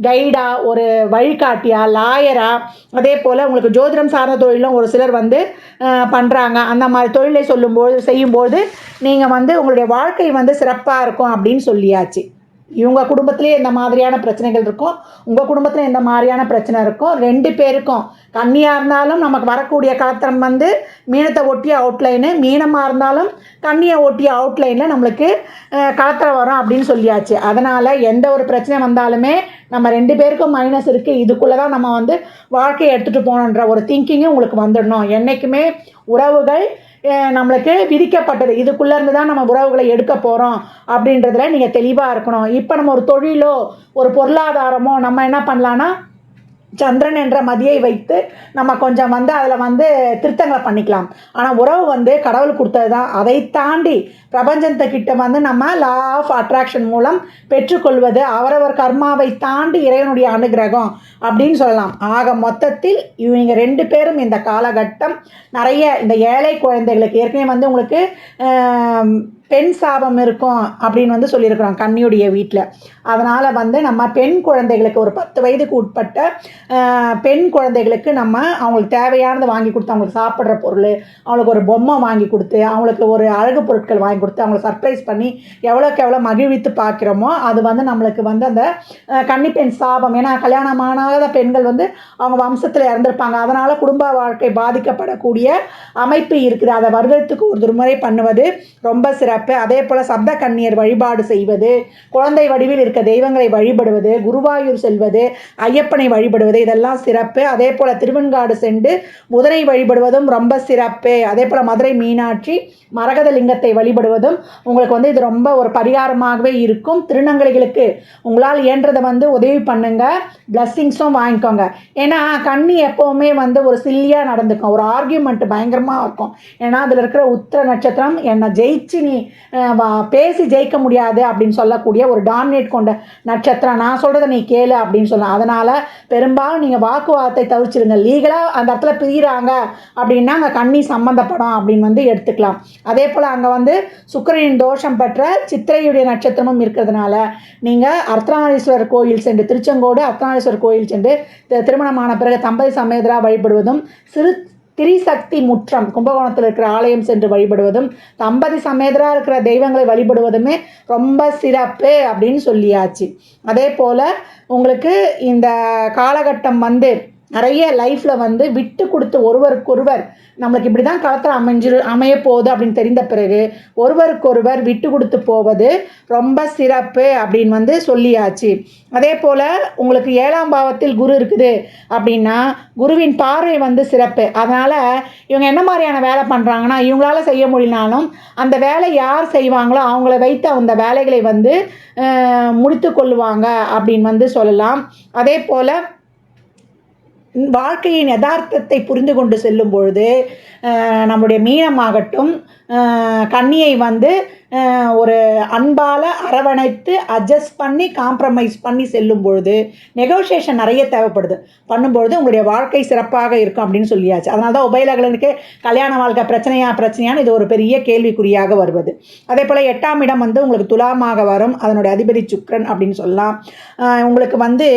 கைடாக, ஒரு வழிகாட்டியாக, லாயராக, அதே போல் உங்களுக்கு ஜோதிடம் சார்ந்த தொழிலும் ஒரு சிலர் வந்து பண்ணுறாங்க. அந்த மாதிரி தொழிலை செய்யும்போது நீங்கள் வந்து உங்களுடைய வாழ்க்கை வந்து சிறப்பாக இருக்கும் அப்படின்னு சொல்லியாச்சு. இவங்க குடும்பத்திலே இந்த மாதிரியான பிரச்சனைகள் இருக்கும், உங்கள் குடும்பத்தில் இந்த மாதிரியான பிரச்சனை இருக்கும். 2 பேருக்கும் கன்னியாக இருந்தாலும் நமக்கு வரக்கூடிய கலத்திரம் வந்து மீனத்தை ஒட்டிய அவுட்லைனு, மீனமாக இருந்தாலும் கன்னியை ஒட்டிய அவுட்லைனில் நம்மளுக்கு கலத்திரம் வரும் அப்படின்னு சொல்லியாச்சு. அதனால் எந்த ஒரு பிரச்சனை வந்தாலுமே நம்ம 2 பேருக்கும் மைனஸ் இருக்குது, இதுக்குள்ளே தான் நம்ம வந்து வாழ்க்கையை எடுத்துகிட்டு போகணுன்ற ஒரு திங்கிங்கும் உங்களுக்கு வந்துடணும். என்றைக்குமே உறவுகள் நம்மளுக்கு விதிக்கப்பட்டது, இதுக்குள்ளேருந்து தான் நம்ம உறவுகளை எடுக்க போகிறோம் அப்படின்றதுல நீங்கள் தெளிவாக இருக்கணும். இப்போ நம்ம ஒரு தொழிலோ ஒரு பொருளாதாரமோ நம்ம என்ன பண்ணலான்னா, சந்திரன் என்ற மதியை வைத்து நம்ம கொஞ்சம் வந்து அதில் வந்து திருத்தங்களை பண்ணிக்கலாம். ஆனால் உறவு வந்து கடவுள் கொடுத்தது தான். அதை தாண்டி பிரபஞ்சத்துக்கிட்ட வந்து நம்ம லா ஆஃப் அட்ராக்ஷன் மூலம் பெற்றுக்கொள்வது அவரவர் கர்மாவை தாண்டி இறைவனுடைய அனுகிரகம் அப்படின்னு சொல்லலாம். ஆக மொத்தத்தில் இவங்க 2 பேரும் இந்த காலகட்டம் நிறைய இந்த ஏழை குழந்தைகளுக்கு ஏற்கனவே வந்து உங்களுக்கு பெண் சாபம் இருக்கும் அப்படின்னு வந்து சொல்லியிருக்கிறோம் கன்னியுடைய வீட்டில். அதனால் வந்து நம்ம பெண் குழந்தைகளுக்கு ஒரு 10 வயதுக்கு உட்பட்ட பெண் குழந்தைகளுக்கு நம்ம அவங்களுக்கு தேவையானதை வாங்கி கொடுத்து, அவங்களுக்கு சாப்பிட்ற பொருள், அவங்களுக்கு ஒரு பொம்மை வாங்கி கொடுத்து, அவங்களுக்கு ஒரு அழகு பொருட்கள் வாங்கி கொடுத்து, அவங்களை சர்ப்ரைஸ் பண்ணி எவ்வளோக்கு எவ்வளோ மகிழ்வித்து பார்க்குறோமோ அது வந்து நம்மளுக்கு வந்து அந்த கன்னிப்பெண் சாபம். ஏன்னா கல்யாணமானாத பெண்கள் வந்து அவங்க வம்சத்தில் இறந்துருப்பாங்க. அதனால் குடும்ப வாழ்க்கை பாதிக்கப்படக்கூடிய அமைப்பு இருக்குது. அதை வருடத்துக்கு ஒரு முறை பண்ணுவது ரொம்ப சிறப்பு. சிறப்பு. அதே போல் சப்த கன்னியர் வழிபாடு செய்வது, குழந்தை வடிவில் இருக்க தெய்வங்களை வழிபடுவது, குருவாயூர் செல்வது, ஐயப்பனை வழிபடுவது, இதெல்லாம் சிறப்பு. அதே போல் திருவெண்காடு சென்று புதனை வழிபடுவதும் ரொம்ப சிறப்பு. அதே போல் மதுரை மீனாட்சி மரகத லிங்கத்தை வழிபடுவதும் உங்களுக்கு வந்து இது ரொம்ப ஒரு பரிகாரமாகவே இருக்கும். திருநங்கைகளுக்கு உங்களால் இயன்றதை வந்து உதவி பண்ணுங்க, பிளஸ்ஸிங்ஸும் வாங்கிக்கோங்க. ஏன்னா கன்னி எப்போவுமே வந்து ஒரு சில்லியாக நடந்துக்கும், ஒரு ஆர்கியூமெண்ட் பயங்கரமாக இருக்கும். ஏன்னா அதில் இருக்கிற உத்திர நட்சத்திரம் என்னை ஜெயிச்சு நீ பேசி ஜெயிக்க முடியாது அப்படின்னு சொல்லக்கூடிய ஒரு டாமினேட் கொண்ட நட்சத்திரம். நான் சொல்கிறத நீ கேளு அப்படின்னு சொல்லலாம். அதனால் பெரும்பாலும் நீங்கள் வாக்குவாதத்தை தவிர்ச்சிருங்க. லீகலாக அந்த இடத்துல பிரிகிறாங்க அப்படின்னா அங்கே கன்னி சம்மந்தப்படும் அப்படின்னு வந்து எடுத்துக்கலாம். அதே போல் அங்கே வந்து சுக்கிரனின் தோஷம் பெற்ற சித்திரையுடைய நட்சத்திரமும் இருக்கிறதுனால நீங்கள் அர்த்தநாரீஸ்வரர் கோயில் சென்று, திருச்செங்கோடு அர்த்தநாரீஸ்வரர் கோயில் சென்று திருமணமான பிறகு தம்பதி சமேதரா வழிபடுவதும், திரிசக்தி முற்றம் கும்பகோணத்தில் இருக்கிற ஆலயம் சென்று வழிபடுவதும், தம்பதி சமேதரா இருக்கிற தெய்வங்களை வழிபடுவதுமே ரொம்ப சிறப்பு அப்படின்னு சொல்லியாச்சு. அதே போல் உங்களுக்கு இந்த காலகட்டம் வந்து நிறைய லைஃப்பில் வந்து விட்டு கொடுத்து ஒருவருக்கொருவர் நம்மளுக்கு இப்படி தான் காலத்தில் அமைய போகுது அப்படின்னு தெரிந்த பிறகு ஒருவருக்கொருவர் விட்டு கொடுத்து போவது ரொம்ப சிறப்பு அப்படின்னு வந்து சொல்லியாச்சு. அதே போல் உங்களுக்கு 7ஆம் பாவத்தில் குரு இருக்குது அப்படின்னா குருவின் பார்வை வந்து சிறப்பு. அதனால் இவங்க என்ன மாதிரியான வேலை பண்ணுறாங்கன்னா, இவங்களால செய்ய முடியலனாலும் அந்த வேலை யார் செய்வாங்களோ அவங்கள வைத்து அந்த வேலைகளை வந்து முடித்து கொள்ளுவாங்க அப்படின்னு வந்து சொல்லலாம். அதே போல் வாழ்க்கையின் யதார்த்தத்தை புரிந்து கொண்டு செல்லும் பொழுது நம்முடைய மீனமாகட்டும் கன்னியை வந்து ஒரு அன்பால் அரவணைத்து அட்ஜஸ்ட் பண்ணி காம்ப்ரமைஸ் பண்ணி செல்லும் பொழுது நெகோசியேஷன் நிறைய தேவைப்படுது. பண்ணும்பொழுது உங்களுடைய வாழ்க்கை சிறப்பாக இருக்கும் அப்படின்னு சொல்லியாச்சு. அதனால தான் உபயலகனுக்கு கல்யாண வாழ்க்கை பிரச்சனையான்னு இது ஒரு பெரிய கேள்விக்குறியாக வருவது. அதே போல் 8ஆம் இடம் வந்து உங்களுக்கு துலாமாக வரும். அதனுடைய அதிபதி சுக்கிரன் அப்படின்னு சொல்லலாம். உங்களுக்கு வந்து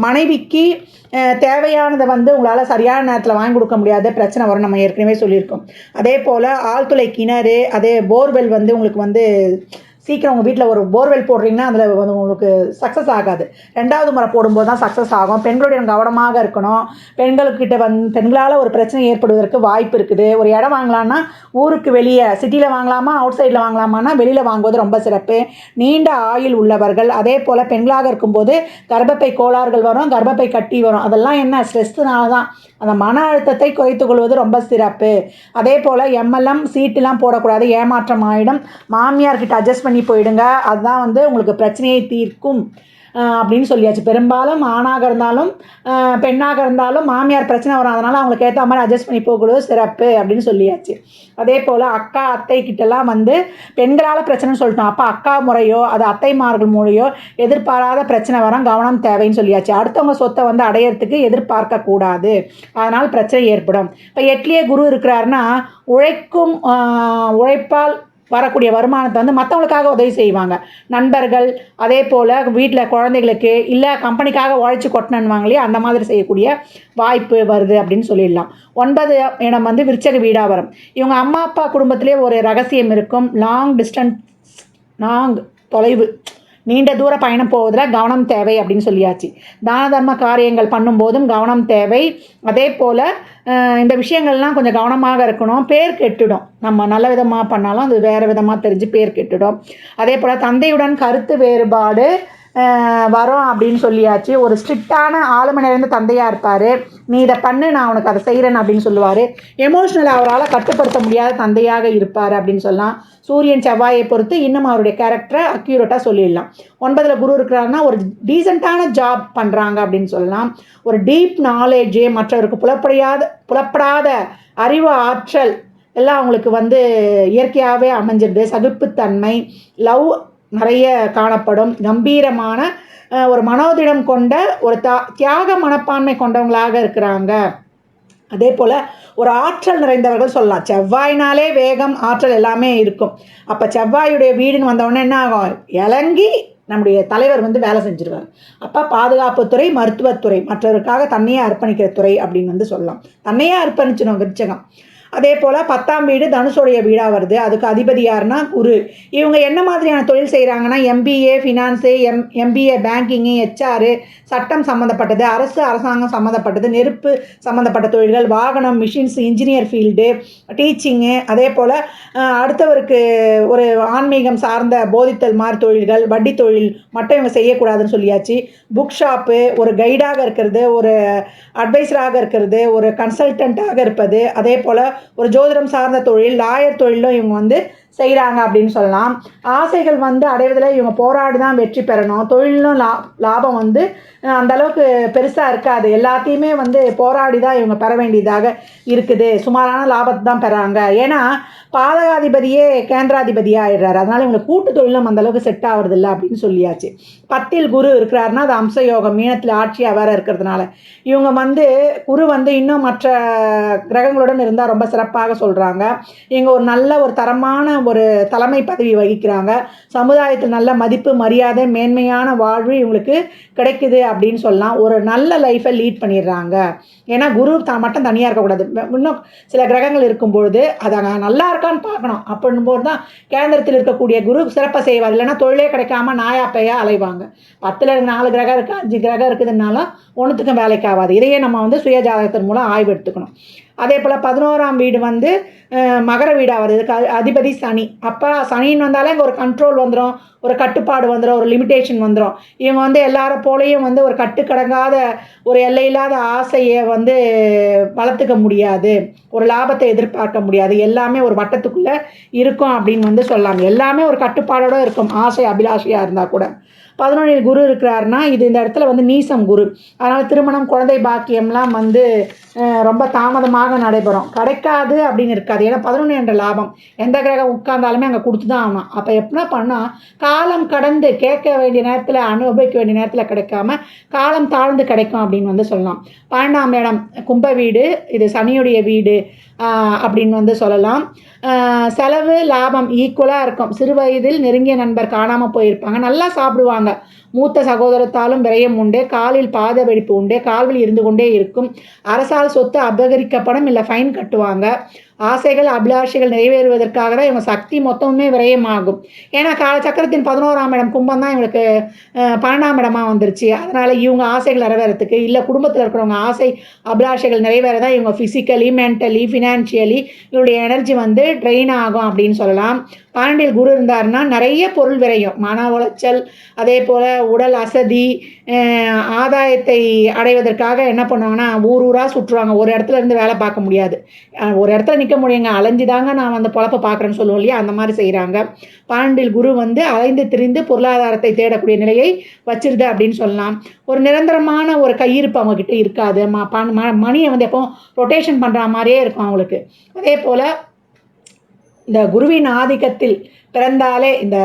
மனைவிக்கு தேவையானதை வந்து உங்களால் சரியான நேரத்தில் வாங்கி கொடுக்க முடியாத பிரச்சனை வரும், நம்ம ஏற்கனவே சொல்லியிருக்கோம். அதே போல் ஆழ்துளை கிணறு, அதே போர்வெல் வந்து உங்களுக்கு வந்து சீக்கிரம் உங்கள் வீட்டில் ஒரு போர்வெல் போடுறீங்கன்னா அதில் வந்து உங்களுக்கு சக்ஸஸ் ஆகாது. 2வது முறை போடும்போது தான் சக்ஸஸ் ஆகும். பெண்களுடைய கவனமாக இருக்கணும். பெண்கள்கிட்ட பெண்களால் ஒரு பிரச்சனை ஏற்படுவதற்கு வாய்ப்பு இருக்குது. ஒரு இடம் வாங்கலான்னா ஊருக்கு வெளியே சிட்டியில் வாங்கலாமா அவுட் சைடில் வாங்கலாமான்னா வெளியில் வாங்குவது ரொம்ப சிறப்பு. நீண்ட ஆயுள் உள்ளவர்கள், அதே போல் பெண்களாக இருக்கும்போது கர்ப்பப்பை கோளாறுகள் வரும், கர்ப்பப்பை கட்டி வரும். அதெல்லாம் என்ன ஸ்ட்ரெஸ்ஸுனால தான். அந்த மன அழுத்தத்தை குறைத்து கொள்வது ரொம்ப சிறப்பு. அதே போல் எம்எல்எம் சீட்டெலாம் போடக்கூடாது, ஏமாற்றம் ஆகிடும். மாமியார்கிட்ட அட்ஜஸ்ட் பண்ணி போயிடுங்க, அதுதான் வந்து உங்களுக்கு பிரச்சனையை தீர்க்கும் அப்படின்னு சொல்லியாச்சு. பெரும்பாலும் ஆணாக இருந்தாலும் பெண்ணாக இருந்தாலும் மாமியார் பிரச்சனை வரும், அதனால் அவங்களுக்கு ஏற்ற மாதிரி அட்ஜஸ்ட் பண்ணி போகக்கூடாது சிறப்பு அப்படின்னு சொல்லியாச்சு. அதே போல் அக்கா அத்தை கிட்டலாம் வந்து பெண்களால் பிரச்சனைன்னு சொல்லிட்டோம். அப்போ அக்கா முறையோ அது அத்தைமார்கள் முறையோ எதிர்பாராத பிரச்சனை வரும், கவனம் தேவைன்னு சொல்லியாச்சு. அடுத்தவங்க சொத்தை வந்து அடையிறதுக்கு எதிர்பார்க்கக்கூடாது, அதனால் பிரச்சனை ஏற்படும். இப்போ 8லேயே குரு இருக்கிறாருன்னா உழைப்பால் வரக்கூடிய வருமானத்தை வந்து மற்றவங்களுக்காக உதவி செய்வாங்க. நண்பர்கள், அதே போல் வீட்டில் குழந்தைகளுக்கு, இல்லை கம்பெனிக்காக உழைச்சி கொட்டணுவாங்களே அந்த மாதிரி செய்யக்கூடிய வாய்ப்பு வருது அப்படின்னு சொல்லிடலாம். 9 இடம் வந்து விருச்சக வீடாக வரும். இவங்க அம்மா அப்பா குடும்பத்திலே ஒரு ரகசியம் இருக்கும். தொலைவு நீண்ட தூர பயணம் போவதில் கவனம் தேவை அப்படின்னு சொல்லியாச்சு. தான தர்ம காரியங்கள் பண்ணும்போதும் கவனம் தேவை. அதே போல் இந்த விஷயங்கள்லாம் கொஞ்சம் கவனமாக இருக்கணும். பேர் கெட்டுடும், நம்ம நல்ல விதமாக பண்ணாலும் அது வேறு விதமாக தெரிஞ்சு பேர் கெட்டுடும். அதே போல் தந்தையுடன் கருத்து வேறுபாடு வரும் அப்படின்னு சொல்லியாச்சு. ஒரு ஸ்ட்ரிக்டான ஆளுமை நிறைந்த தந்தையாக இருப்பார். நீ இதை பண்ணு, நான் உனக்கு அதை செய்கிறேன் அப்படின்னு சொல்லுவார். எமோஷ்னலாக அவரால் கட்டுப்படுத்த முடியாத தந்தையாக இருப்பார் அப்படின்னு சொல்லலாம். சூரியன் செவ்வாயை பொறுத்து இன்னும் அவருடைய கேரக்டரை அக்யூரேட்டாக சொல்லிடலாம். 9ல் குரு இருக்கிறாருன்னா ஒரு டீசெண்டான ஜாப் பண்ணுறாங்க அப்படின்னு சொல்லலாம். ஒரு டீப் நாலேஜு, மற்றவருக்கு புலப்படாத அறிவு ஆற்றல் எல்லாம் அவங்களுக்கு வந்து இயற்கையாகவே அமைஞ்சிருது. சகிப்புத்தன்மை, லவ் நிறைய காணப்படும். கம்பீரமான ஒரு மனோதிடம் கொண்ட ஒரு தியாக மனப்பான்மை கொண்டவங்களாக இருக்கிறாங்க. அதே போல் ஒரு ஆற்றல் நிறைந்தவர்கள் சொல்லலாம். செவ்வாயினாலே வேகம், ஆற்றல் எல்லாமே இருக்கும். அப்போ செவ்வாயுடைய வீடுன்னு வந்தவொடனே என்ன ஆகும், இறங்கி நம்முடைய தலைவர் வந்து வேலை செஞ்சிருவார். அப்போ பாதுகாப்புத்துறை, மருத்துவத்துறை, மற்றவருக்காக தன்னையே அர்ப்பணிக்கிற துறை அப்படின்னு வந்து சொல்லலாம். தன்னையே அர்ப்பணிச்சிடும் விருச்சகம். அதே போல் 10ஆம் வீடு தனுஷோடைய வீடாக வருது. அதுக்கு அதிபதி யாருன்னா குரு. இவங்க என்ன மாதிரியான தொழில் செய்கிறாங்கன்னா MBA finance, MBA banking, HR, சட்டம் சம்மந்தப்பட்டது, அரசாங்கம் சம்மந்தப்பட்டது, நெருப்பு சம்மந்தப்பட்ட தொழில்கள், வாகனம், மிஷின்ஸ், இன்ஜினியர் ஃபீல்டு, டீச்சிங்கு, அதே போல் அடுத்தவருக்கு ஒரு ஆன்மீகம் சார்ந்த போதித்தல் மாதிரி தொழில்கள், வட்டி தொழில் மட்டும் இவங்க செய்யக்கூடாதுன்னு சொல்லியாச்சு. புக் ஷாப்பு, ஒரு கைடாக இருக்கிறது, ஒரு அட்வைஸராக இருக்கிறது, ஒரு கன்சல்டண்ட்டாக இருப்பது, அதே போல் ஒரு ஜோதிடம் சார்ந்த தொழில், லாயர் தொழிலும் இவங்க வந்து செய்கிறாங்க அப்படின்னு சொல்லலாம். ஆசைகள் வந்து அடைவதில் இவங்க போராடி தான் வெற்றி பெறணும். தொழிலும் லாபம் வந்து அந்தளவுக்கு பெருசாக இருக்காது. எல்லாத்தையுமே வந்து போராடி தான் இவங்க பெற வேண்டியதாக இருக்குது. சுமாரான லாபத்தை தான் பெறாங்க. ஏன்னா பாதகாதிபதியே கேந்திராதிபதியாக ஆயிடுறாரு. அதனால் இவங்களுக்கு கூட்டு தொழிலும் அந்தளவுக்கு செட் ஆகிறதில்ல அப்படின்னு சொல்லியாச்சு. 10ல் குரு இருக்கிறாருன்னா அது அம்சயோகம், மீனத்தில் ஆட்சியாக வேறு இருக்கிறதுனால இவங்க வந்து குரு வந்து இன்னும் மற்ற கிரகங்களுடன் இருந்தால் ரொம்ப சிறப்பாக சொல்கிறாங்க. இவங்க ஒரு நல்ல ஒரு தரமான ஒரு தலைமை பதவி வகிக்கிறாங்க. சமுதாயத்தில் நல்ல மதிப்பு, மரியாதை, மேன்மையான வாழ்வு இவங்களுக்கு கிடைக்குது அப்படின்னு சொல்லலாம். ஒரு நல்ல லைஃப்பை லீட் பண்ணிடுறாங்க. ஏன்னா குரு மட்டும் தனியாக இருக்கக்கூடாது. இன்னும் சில கிரகங்கள் இருக்கும்பொழுது அதை நல்லா இருக்கான்னு பார்க்கணும். அப்படின்போது தான் கேந்திரத்தில் இருக்கக்கூடிய குரு சிறப்பாக செய்வார். இல்லைன்னா தொழிலே கிடைக்காம நாயாப்பையாக அலைவாங்க. 10ல் 4 கிரகம் இருக்குது, 5 கிரகம் இருக்குதுனாலும் ஒன்றுத்துக்கும் வேலைக்கு ஆகாது. இதையே நம்ம வந்து சுயஜாதகத்தின் மூலம் ஆய்வு எடுத்துக்கணும். அதே போல் 11ஆம் வீடு வந்து மகர வீடாக வருது. இதுக்கு அதிபதி சனி. அப்போ சனின்னு வந்தாலே இங்கே ஒரு கண்ட்ரோல் வந்துடும், ஒரு கட்டுப்பாடு வந்துடும், ஒரு லிமிட்டேஷன் வந்துடும். இவங்க வந்து எல்லாரும் போலையும் வந்து ஒரு கட்டுக்கடங்காத ஒரு எல்லையில்லாத ஆசையை வந்து வளர்த்துக்க முடியாது, ஒரு லாபத்தை எதிர்பார்க்க முடியாது. எல்லாமே ஒரு வட்டத்துக்குள்ளே இருக்கும் அப்படின்னு வந்து சொல்லலாம். எல்லாமே ஒரு கட்டுப்பாடோடு இருக்கும், ஆசை அபிலாஷையாக இருந்தால் கூட. 11ல் குரு இருக்கிறாருன்னா இது இந்த இடத்துல வந்து நீசம் குரு. அதனால் திருமணம், குழந்தை பாக்கியம்லாம் வந்து ரொம்ப தாமதமாக நடைபெறும். கிடைக்காது அப்படின்னு இருக்காது. ஏன்னா 11 என்ற லாபம் எந்த கிரகம் உட்கார்ந்தாலுமே அங்கே கொடுத்து தான் ஆகணும். அப்போ எப்படின்னா பண்ணால் காலம் கடந்து கேட்க வேண்டிய நேரத்தில், அனுபவிக்க வேண்டிய நேரத்தில் கிடைக்காம காலம் தாழ்ந்து கிடைக்கும் அப்படின்னு வந்து சொல்லலாம். 12ஆம் இடம் கும்ப வீடு, இது சனியுடைய வீடு அப்படின்னு வந்து சொல்லலாம். செலவு லாபம் ஈக்குவலாக இருக்கும். சிறு வயதில் நெருங்கிய நண்பர் காணாமல் போயிருப்பாங்க. நல்லா சாப்பிடுவாங்க. மூத்த சகோதரத்தாலும் விரயம் உண்டு. காலில் பாத வெடிப்பு உண்டு. கால்வலி இருந்து கொண்டே இருக்கும். அரசால் சொத்து அபகரிக்கப்படும், இல்லை ஃபைன் கட்டுவாங்க. ஆசைகள் அபிலாஷைகள் நிறைவேறுவதற்காக தான் இவங்க சக்தி மொத்தமுமே விரயமாகும். ஏன்னா காலச்சக்கரத்தின் 11ஆம் இடம் கும்பம் தான் இவங்களுக்கு 12ஆம் இடமாக வந்துருச்சு. அதனால் இவங்க ஆசைகள் நிறைவேறத்துக்கு, இல்லை குடும்பத்தில் இருக்கிறவங்க ஆசை அபிலாஷைகள் நிறைவேற தான் இவங்க ஃபிசிக்கலி, மென்டலி, ஃபினான்ஷியலி இவருடைய எனர்ஜி வந்து ட்ரெயின் ஆகும் அப்படின்னு சொல்லலாம். 12ல் குரு இருந்தாருன்னா நிறைய பொருள் விரையும், மன உளைச்சல், அதே போல் உடல் அசதி, ஆதாயத்தை அடைவதற்காக என்ன பண்ணுவாங்கன்னா ஊராக சுற்றுவாங்க. ஒரு இடத்துல இருந்து வேலை பார்க்க முடியாது, ஒரு இடத்துல நிற்க முடியுங்க, அலைஞ்சு தாங்க நான் வந்து பொழப்ப பார்க்குறேன்னு சொல்லுவோம் இல்லையா, அந்த மாதிரி செய்கிறாங்க. 12ல் குரு வந்து அலைந்து திரிந்து பொருளாதாரத்தை தேடக்கூடிய நிலையை வச்சிருது அப்படின்னு சொல்லலாம். ஒரு நிரந்தரமான ஒரு கையிருப்பு அவங்கக்கிட்ட இருக்காது. மணியை வந்து எப்போ ரொட்டேஷன் பண்ணுற மாதிரியே இருக்கும் அவங்களுக்கு. அதே போல் இந்த குருவின் ஆதிக்கத்தில் பிறந்தாலே, இந்த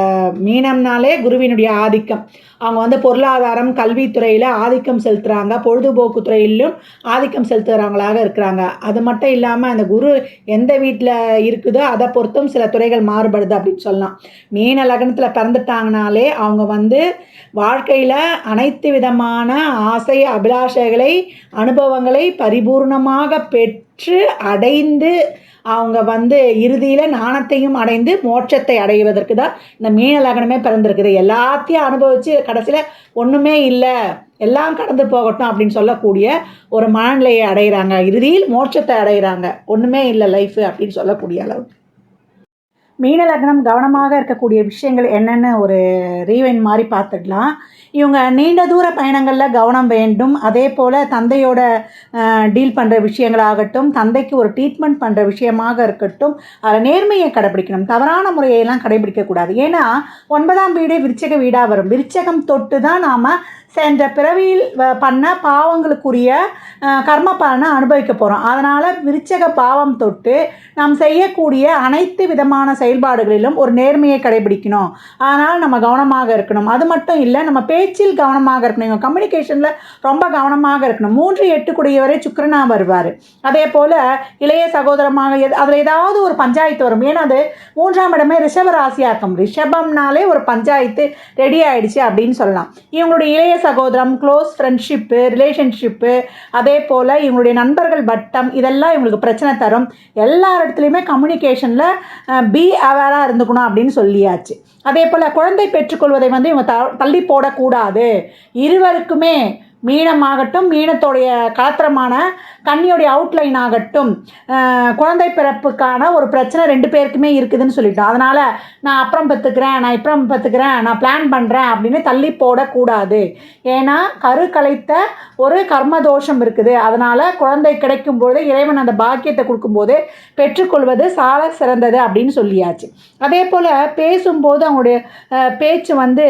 மீனம்னாலே குருவினுடைய ஆதிக்கம். அவங்க வந்து பொருளாதாரம், கல்வித்துறையில் ஆதிக்கம் செலுத்துகிறாங்க, பொழுதுபோக்கு துறையிலும் ஆதிக்கம் செலுத்துகிறவங்களாக இருக்கிறாங்க. அது மட்டும் இல்லாமல் அந்த குரு எந்த வீட்டில் இருக்குதோ அதை பொறுத்தும் சில துறைகள் மாறுபடுது அப்படின்னு சொல்லலாம். மீன லக்னத்தில் பிறந்துட்டாங்கனாலே அவங்க வந்து வாழ்க்கையில் அனைத்து விதமான ஆசை அபிலாஷைகளை, அனுபவங்களை பரிபூர்ணமாக பெற்று அடைந்து அவங்க வந்து இறுதியில் ஞானத்தையும் அடைந்து மோட்சத்தை அடைவதற்கு தான் இந்த மீன லக்னமே பிறந்திருக்குது. எல்லாத்தையும் அனுபவித்து கடைசியில் ஒன்றுமே இல்லை, எல்லாம் கடந்து போகட்டும் அப்படின்னு சொல்லக்கூடிய ஒரு மனநிலையை அடைகிறாங்க. இறுதியில் மோட்சத்தை அடைகிறாங்க. ஒன்றுமே இல்லை லைஃபு அப்படின்னு சொல்லக்கூடிய அளவு. மீன லக்னம் கவனமாக இருக்கக்கூடிய விஷயங்கள் என்னென்னு ஒரு ரீவைண்ட் மாதிரி பார்த்துடலாம். இவங்க நீண்ட தூர பயணங்களில் கவனம் வேண்டும். அதே போல் தந்தையோட டீல் பண்ணுற விஷயங்களாகட்டும், தந்தைக்கு ஒரு ட்ரீட்மெண்ட் பண்ணுற விஷயமாக இருக்கட்டும், அதில் நேர்மையை கடைபிடிக்கணும். தவறான முறையெல்லாம் கடைபிடிக்கக்கூடாது. ஏன்னா 9ஆம் வீடு விருச்சக வீடாக வரும். விருச்சகம் தொட்டு தான் நாம் சென்ற பிறவியில் பண்ண பாவங்களுக்குரிய கர்ம பலனை அனுபவிக்க போகிறோம். அதனால் விருச்சக பாவம் தொட்டு நாம் செய்யக்கூடிய அனைத்து விதமான செயல்பாடுகளிலும் ஒரு நேர்மையை கடைபிடிக்கணும். அதனால் நம்ம கவனமாக இருக்கணும். அது மட்டும் இல்லை, நம்ம பேச்சில் கவனமாக இருக்கணும். இவங்க கம்யூனிகேஷனில் ரொம்ப கவனமாக இருக்கணும். 3-8 கூடியவரை சுக்கிரனாக வருவார். அதே போல் இளைய சகோதரமாக அதில் ஏதாவது ஒரு பஞ்சாயத்து வரும். ஏன்னா அது 3ஆம் இடமே ரிஷப ராசியாக்கம். ரிஷபம்னாலே ஒரு பஞ்சாயத்து ரெடி ஆகிடுச்சு அப்படின்னு சொல்லலாம். இவங்களுடைய இளைய சகோதரம், க்ளோஸ் ஃப்ரெண்ட்ஷிப்பு, ரிலேஷன்ஷிப்பு, அதே போல் இவங்களுடைய நண்பர்கள் வட்டம், இதெல்லாம் இவங்களுக்கு பிரச்சனை தரும். எல்லா இடத்துலையுமே கம்யூனிகேஷனில் பி அவேராக இருந்துக்கணும் அப்படின்னு சொல்லியாச்சு. அதே போல் குழந்தை பெற்றுக்கொள்வதை வந்து இவங்க தள்ளி போடக்கூடாது. இருவருக்குமே மீனமாகட்டும், மீனத்தோடைய கலத்திரமான கன்னியோடைய அவுட்லைன் ஆகட்டும், குழந்தை பிறப்புக்கான ஒரு பிரச்சனை 2 பேருக்குமே இருக்குதுன்னு சொல்லிட்டோம். அதனால் நான் அப்புறம் பெற்றுக்கிறேன், நான் இப்புறம் பெற்றுக்கிறேன், நான் பிளான் பண்ணுறேன் அப்படின்னு தள்ளி போடக்கூடாது. ஏன்னா கரு கலைத்த ஒரு கர்மதோஷம் இருக்குது. அதனால் குழந்தை கிடைக்கும்போது இறைவன் அந்த பாக்கியத்தை கொடுக்கும்போது பெற்றுக்கொள்வது சால சிறந்தது அப்படின்னு சொல்லியாச்சு. அதே போல் பேசும்போது அவங்களுடைய பேச்சு வந்து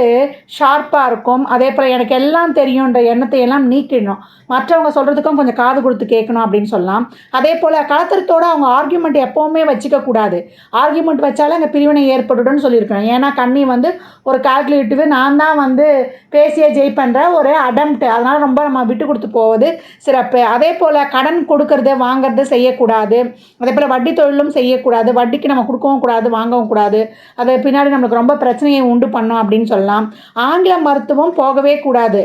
ஷார்ப்பாக இருக்கும். அதே போல் எனக்கு எல்லாம் தெரியுன்ற எண்ணத்தை எல்லாம் நீக்கிடணும். மற்றவங்க சொல்கிறதுக்கும் கொஞ்சம் காது கொடுத்து கேட்கணும் அப்படின்னு சொல்லலாம். அதே போல் கலத்திரத்தோடு அவங்க ஆர்கியூமெண்ட் எப்போவுமே வச்சுக்கக்கூடாது. ஆர்கியூமெண்ட் வச்சாலும் அங்கே பிரிவினை ஏற்பட்டுடும்னு சொல்லியிருக்கணும். ஏன்னா கன்னி வந்து ஒரு கால்குலேட்டிவ், நான் தான் வந்து பேசியே ஜெயிப்பன்ற ஒரு அடம்ப்ட். அதனால் ரொம்ப நம்ம விட்டு கொடுத்து போவது சிறப்பு. அதே போல் கடன் கொடுக்கறது வாங்கிறது செய்யக்கூடாது. அதே போல் வட்டி தொழிலும் செய்யக்கூடாது. வட்டிக்கு நம்ம கொடுக்கவும் கூடாது, வாங்கவும் கூடாது. அது பின்னாடி நம்மளுக்கு ரொம்ப பிரச்சனையை உண்டு பண்ணோம் அப்படின்னு சொல்லலாம். ஆங்கில மருத்துவம் போகவே கூடாது.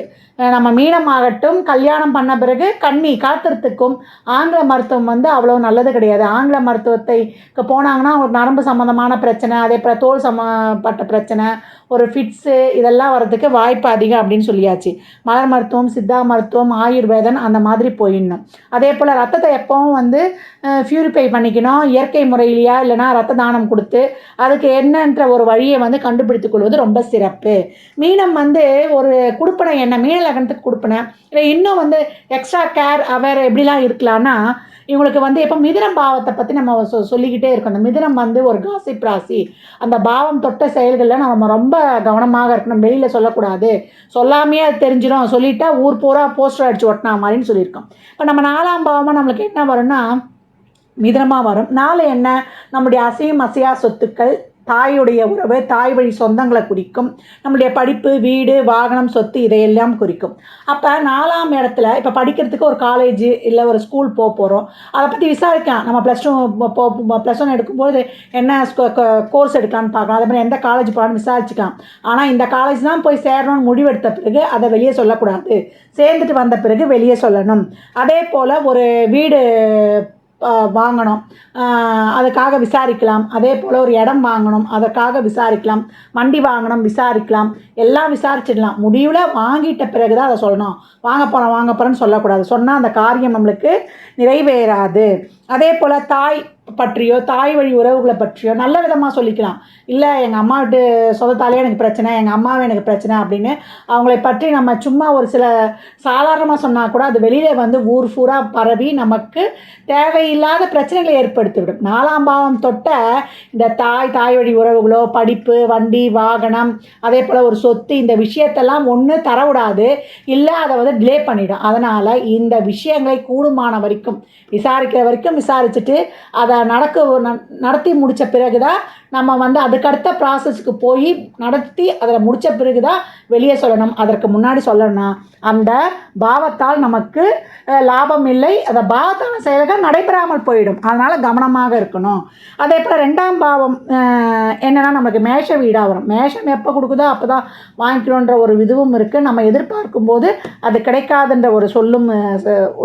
நம்ம மீனமாகட்டும், கல்யாணம் பண்ண பிறகு கன்னி காத்திரத்துக்கும் ஆங்கில மருத்துவம் வந்து அவ்வளோ நல்லது கிடையாது. ஆங்கில மருத்துவத்தைக்கு போனாங்கன்னா ஒரு நரம்பு சம்மந்தமான பிரச்சனை, அதே போல் தோல் சம்மந்தப்பட்ட பிரச்சனை, ஒரு ஃபிட்ஸு, இதெல்லாம் வர்றதுக்கு வாய்ப்பு அதிகம் அப்படின்னு சொல்லியாச்சு. மலர் மருத்துவம், சித்தா மருத்துவம், ஆயுர்வேதம் அந்த மாதிரி போயிடணும். அதே போல் ரத்தத்தை எப்போவும் வந்து ப்யூரிஃபை பண்ணிக்கணும். இயற்கை முறையிலையா இல்லைனா ரத்த தானம் கொடுத்து அதுக்கு என்னன்ற ஒரு வழியை வந்து கண்டுபிடித்துக் கொள்வது ரொம்ப சிறப்பு. மீனம் வந்து ஒரு குடுப்பனை என்ன, மீன லக்னத்துக்கு கொடுப்பன இல்லை இன்னும் வந்து எக்ஸ்ட்ரா கேர் அவேர் எப்படிலாம் இருக்கலாம்னா, இவங்களுக்கு வந்து எப்போ மிதுனம் பாவத்தை பற்றி நம்ம சொல்லிக்கிட்டே இருக்கோம். அந்த மிதுனம் வந்து ஒரு காசிப் ராசி. அந்த பாவம் தொட்ட செயல்களில் நம்ம ரொம்ப கவனமாக இருக்கணும். வெளியில் சொல்லக்கூடாது, சொல்லாமையே அது தெரிஞ்சிடும், சொல்லிட்டா ஊர் பூரா போஸ்டர் அடிச்சு ஒட்டினா மாதிரின்னு சொல்லியிருக்கோம். இப்போ நம்ம 4ஆம் பாவமாக நம்மளுக்கு என்ன வரும்னா மிதுனமாக வரும். 4 என்ன, நம்முடைய அசையும் அசையா சொத்துக்கள், தாயுடைய உறவு, தாய் வழி சொந்தங்களை குறிக்கும். நம்முடைய படிப்பு, வீடு, வாகனம், சொத்து இதையெல்லாம் குறிக்கும். அப்போ 4ஆம் இடத்துல இப்போ படிக்கிறதுக்கு ஒரு காலேஜ் இல்லை ஒரு ஸ்கூல் போகிறோம், அதை பற்றி விசாரிக்கலாம். நம்ம +1 எடுக்கும்போது என்ன கோர்ஸ் எடுக்கலான்னு பார்க்கலாம். அதே மாதிரி எந்த காலேஜ் போகலான்னு விசாரிச்சுக்கலாம். ஆனால் இந்த காலேஜ் தான் போய் சேரணும்னு முடிவெடுத்த பிறகு அதை வெளியே சொல்லக்கூடாது. சேர்ந்துட்டு வந்த பிறகு வெளியே சொல்லணும். அதே போல் ஒரு வீடு வாங்கணும், அதுக்காக விசாரிக்கலாம். அதே போல் ஒரு இடம் வாங்கணும், அதற்காக விசாரிக்கலாம். வண்டி வாங்கணும், விசாரிக்கலாம். எல்லாம் விசாரிச்சிடலாம். முடிவில் வாங்கிட்ட பிறகு தான் அதை சொல்லணும். வாங்க போகிறேன்னு சொல்லக்கூடாது. சொன்னால் அந்த காரியம் நம்மளுக்கு நிறைவேறாது. அதே போல் தாய் பற்றியோ தாய் வழி உறவுகளை பற்றியோ நல்ல விதமாக சொல்லிக்கலாம். இல்லை எங்கள் அம்மா வீட்டு சொந்தத்தாலே எனக்கு பிரச்சனை, எங்கள் அம்மாவே எனக்கு பிரச்சனை அப்படின்னு அவங்களை பற்றி நம்ம சும்மா ஒரு சில சாதாரணமாக சொன்னால் கூட அது வெளியில் வந்து ஊர் பூரா பரவி நமக்கு தேவையில்லாத பிரச்சனைகளை ஏற்படுத்திவிடும். 4ஆம் பாவம் தொட்ட இந்த தாய் வழி உறவுகளோ, படிப்பு, வண்டி, வாகனம், அதே போல் ஒரு சொத்து, இந்த விஷயத்தெல்லாம் ஒன்று தரவிடாது, இல்லை அதை வந்து டிலே பண்ணிடும். அதனால் இந்த விஷயங்களை கூடுமான வரைக்கும் விசாரிக்கிற வரைக்கும் விசாரிச்சுட்டு அதை நடத்தி முடித்த பிறகு தான் நம்ம வந்து அதுக்கடுத்த ப்ராசஸ்க்கு போய் நடத்தி அதில் முடித்த பிறகு தான் வெளியே சொல்லணும். அதற்கு முன்னாடி சொல்லணும்னா அந்த பாவத்தால் நமக்கு லாபம் இல்லை, அந்த பாவத்தான செயல்கள் நடைபெறாமல் போயிடும். அதனால் கவனமாக இருக்கணும். அதே போல் 2ஆம் பாவம் என்னென்னா நமக்கு மேஷ வீடாக வரும். மேஷம் எப்போ கொடுக்குதோ அப்போ தான் வாங்கிக்கணுன்ற ஒரு இதுவும் இருக்குது. நம்ம எதிர்பார்க்கும் போது அது கிடைக்காதுன்ற ஒரு சொல்லும்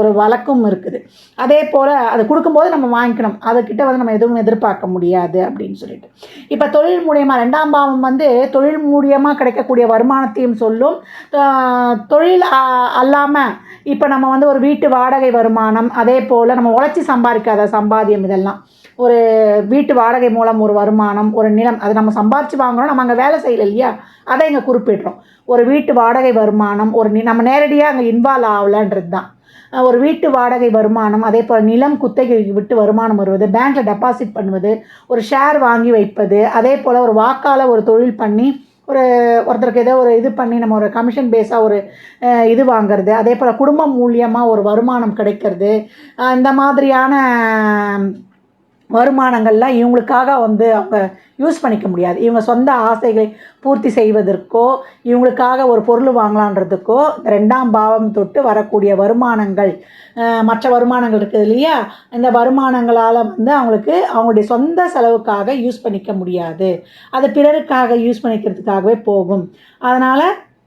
ஒரு வழக்கும் இருக்குது. அதே போல் அது கொடுக்கும்போது நம்ம வாங்கிக்கணும், அதுக்கிட்ட வந்து நம்ம எதுவும் எதிர்பார்க்க முடியாது அப்படின்னு சொல்லிட்டு. இப்போ தொழில் மூலியமாக 2ஆம் பாவம் வந்து தொழில் மூலியமாக கிடைக்கக்கூடிய வருமானத்தையும் சொல்லும். தொழில் அல்லாமல் இப்போ நம்ம வந்து ஒரு வீட்டு வாடகை வருமானம், அதே போல் நம்ம உழைச்சி சம்பாதிக்காத சம்பாத்தியம், இதெல்லாம் ஒரு வீட்டு வாடகை மூலம் ஒரு வருமானம், ஒரு நிலம், அது நம்ம சம்பாதிச்சு வாங்குகிறோம், நம்ம அங்கே வேலை செய்யலை இல்லையா, அதை இங்கே குறிப்பிடுறோம். ஒரு வீட்டு வாடகை வருமானம், நம்ம நேரடியாக அங்கே இன்வால்வ் ஆகலைன்றது தான் ஒரு வீட்டு வாடகை வருமானம். அதே போல் நிலம் குத்தகைக்கு விட்டு வருமானம் வருவது, பேங்க்கில் டெபாசிட் பண்ணுவது, ஒரு ஷேர் வாங்கி வைப்பது, அதே போல் ஒரு வாக்கால் ஒரு தொழில் பண்ணி ஒருத்தருக்கு ஏதோ ஒரு இது பண்ணி நம்ம ஒரு கமிஷன் பேஸாக ஒரு இது வாங்கிறது, அதே போல் குடும்பம் மூலியமாக ஒரு வருமானம் கிடைக்கிறது, இந்த மாதிரியான வருமானங்கள்லாம் இவங்களுக்காக வந்து அவங்க யூஸ் பண்ணிக்க முடியாது. இவங்க சொந்த ஆசைகளை பூர்த்தி செய்வதற்கோ இவங்களுக்காக ஒரு பொருள் வாங்கலான்றதுக்கோ 2ஆம் பாவம் தொட்டு வரக்கூடிய வருமானங்கள், மற்ற வருமானங்கள் இருக்குது இல்லையா, இந்த வருமானங்களால் வந்து அவங்களுடைய சொந்த செலவுக்காக யூஸ் பண்ணிக்க முடியாது. அது பிறருக்காக யூஸ் பண்ணிக்கிறதுக்காகவே போகும். அதனால்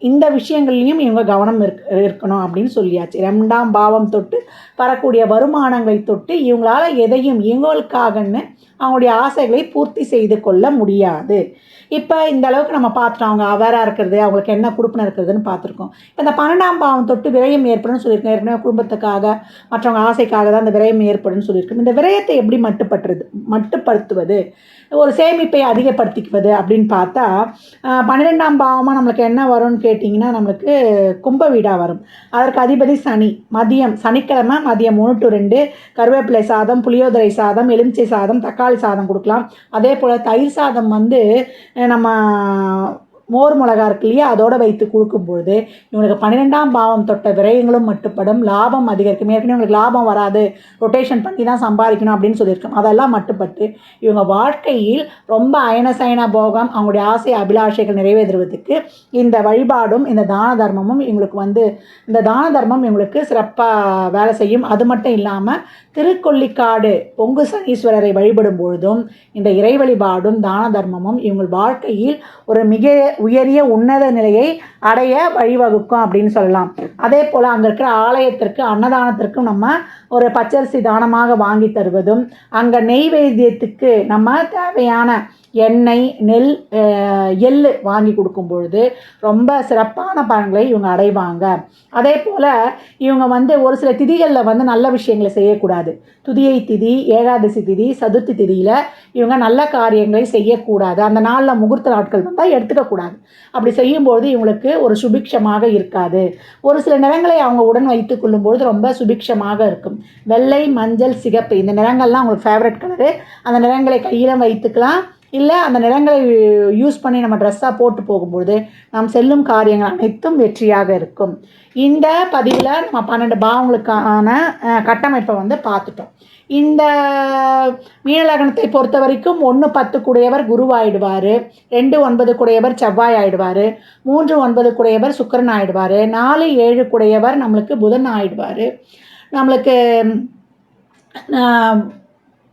இந்த விஷயங்கள்லையும் இவங்க கவனம் இருக்கணும் அப்படின்னு சொல்லியாச்சு. 2ஆம் பாவம் தொட்டு வரக்கூடிய வருமானங்களை தொட்டு இவங்களால எதையும் இவங்களுக்காகன்னு அவங்களுடைய ஆசைகளை பூர்த்தி செய்து கொள்ள முடியாது. இப்போ இந்த அளவுக்கு நம்ம பார்த்துட்டோம். அவங்க அவேராக இருக்கிறது, அவங்களுக்கு என்ன குடுப்பினை இருக்கிறதுன்னு பார்த்துருக்கோம். இப்போ இந்த 12ஆம் பாவம் தொட்டு விரயம் ஏற்படும்னு சொல்லியிருக்கேன். ஏற்கனவே குடும்பத்துக்காக மற்றவங்க ஆசைக்காக தான் இந்த விரயம் ஏற்படும்னு சொல்லியிருக்கோம். இந்த விரயத்தை எப்படி மட்டுப்படுத்துவது, ஒரு சேமிப்பை அதிகப்படுத்திக்குவது அப்படின்னு பார்த்தா 12ஆம் பாவமாக நம்மளுக்கு என்ன வரும்னு கேட்டிங்கன்னா நம்மளுக்கு கும்ப வீடாக வரும். அதற்கு அதிபதி சனி. சனிக்கிழமை மதியம் 1 to 2 கருவேப்பிலை சாதம், புளியோதரை சாதம், எலுமிச்சை சாதம், தக்காளி சாதம் கொடுக்கலாம். அதே போல் தயிர் சாதம் வந்து நம்ம மோர் மிளகா இருக்கு இல்லையா, அதோடு வைத்து கொடுக்கும்பொழுது இவங்களுக்கு 12ஆம் பாவம் தொட்ட விரயங்களும் மட்டுப்படும், லாபம் அதிகரிக்கும். ஏற்கனவே இவங்களுக்கு லாபம் வராது, ரொட்டேஷன் பண்ணி தான் சம்பாதிக்கணும் அப்படின்னு சொல்லியிருக்கோம். அதெல்லாம் மட்டுப்பட்டு இவங்க வாழ்க்கையில் ரொம்ப அயனசயன போகம், அவங்களுடைய ஆசை அபிலாஷைகள் நிறைவேற்றுவதற்கு இந்த வழிபாடும் இந்த தான தர்மமும் இவங்களுக்கு வந்து இந்த தான தர்மம் இவங்களுக்கு சிறப்பாக வேலை செய்யும். அது மட்டும் இல்லாமல் திருக்கொள்ளிக்காடு பொங்கு சனீஸ்வரரை வழிபடும் பொழுதும் இந்த இறை வழிபாடும் தான தர்மமும் இவங்கள் வாழ்க்கையில் ஒரு மிக உயரிய உன்னத நிலையை அடைய வழிவகுக்கும் அப்படின்னு சொல்லலாம். அதே போல் அங்கே இருக்கிற ஆலயத்திற்கு அன்னதானத்திற்கும் நம்ம ஒரு பச்சரிசி தானமாக வாங்கி தருவதும், அங்கே நெய்வேத்தியத்துக்கு நம்ம தேவையான எண்ணெய், நெல், எள் வாங்கி கொடுக்கும் பொழுது ரொம்ப சிறப்பான பலன்களை இவங்க அடைவாங்க. அதே போல் இவங்க வந்து ஒரு சில திதிகளில் வந்து நல்ல விஷயங்களை செய்யக்கூடாது. துதியை திதி, ஏகாதசி திதி, சதுர்த்தி திதியில் இவங்க நல்ல காரியங்களை செய்யக்கூடாது. அந்த நாளில் முகூர்த்த நாட்கள் வந்தால் எடுத்துக்கக்கூடாது. அப்படி செய்யும்போது இவங்களுக்கு ஒரு சுபிக்ஷமாக இருக்காது. ஒரு சில நிறங்களை அவங்க உடன் வைத்து கொள்ளும்பொழுது ரொம்ப சுபிக்ஷமாக இருக்கும். வெள்ளை, மஞ்சள், சிகப்பு இந்த நிறங்கள்லாம் அவங்களுக்கு ஃபேவரட் கலரு. அந்த நிறங்களை கையில் வைத்துக்கலாம். இல்லை அந்த நிறங்களை யூஸ் பண்ணி நம்ம ட்ரெஸ்ஸாக போட்டு போகும்பொழுது நாம் செல்லும் காரியங்கள் அனைத்தும் வெற்றியாக இருக்கும். இந்த பதிவில் நம்ம 12 பாவங்களுக்கான கட்டமைப்பை வந்து பார்த்துட்டோம். இந்த மீனலக்னத்தை பொறுத்த வரைக்கும் 1 10 கூடையவர் குருவாயிடுவார், 2 9 கூடையவர் செவ்வாய் ஆயிடுவார், 3 9 கூடையவர் சுக்கிரன் ஆயிடுவார், 4 7 கூடையவர் நம்மளுக்கு புதன் ஆயிடுவார், நம்மளுக்கு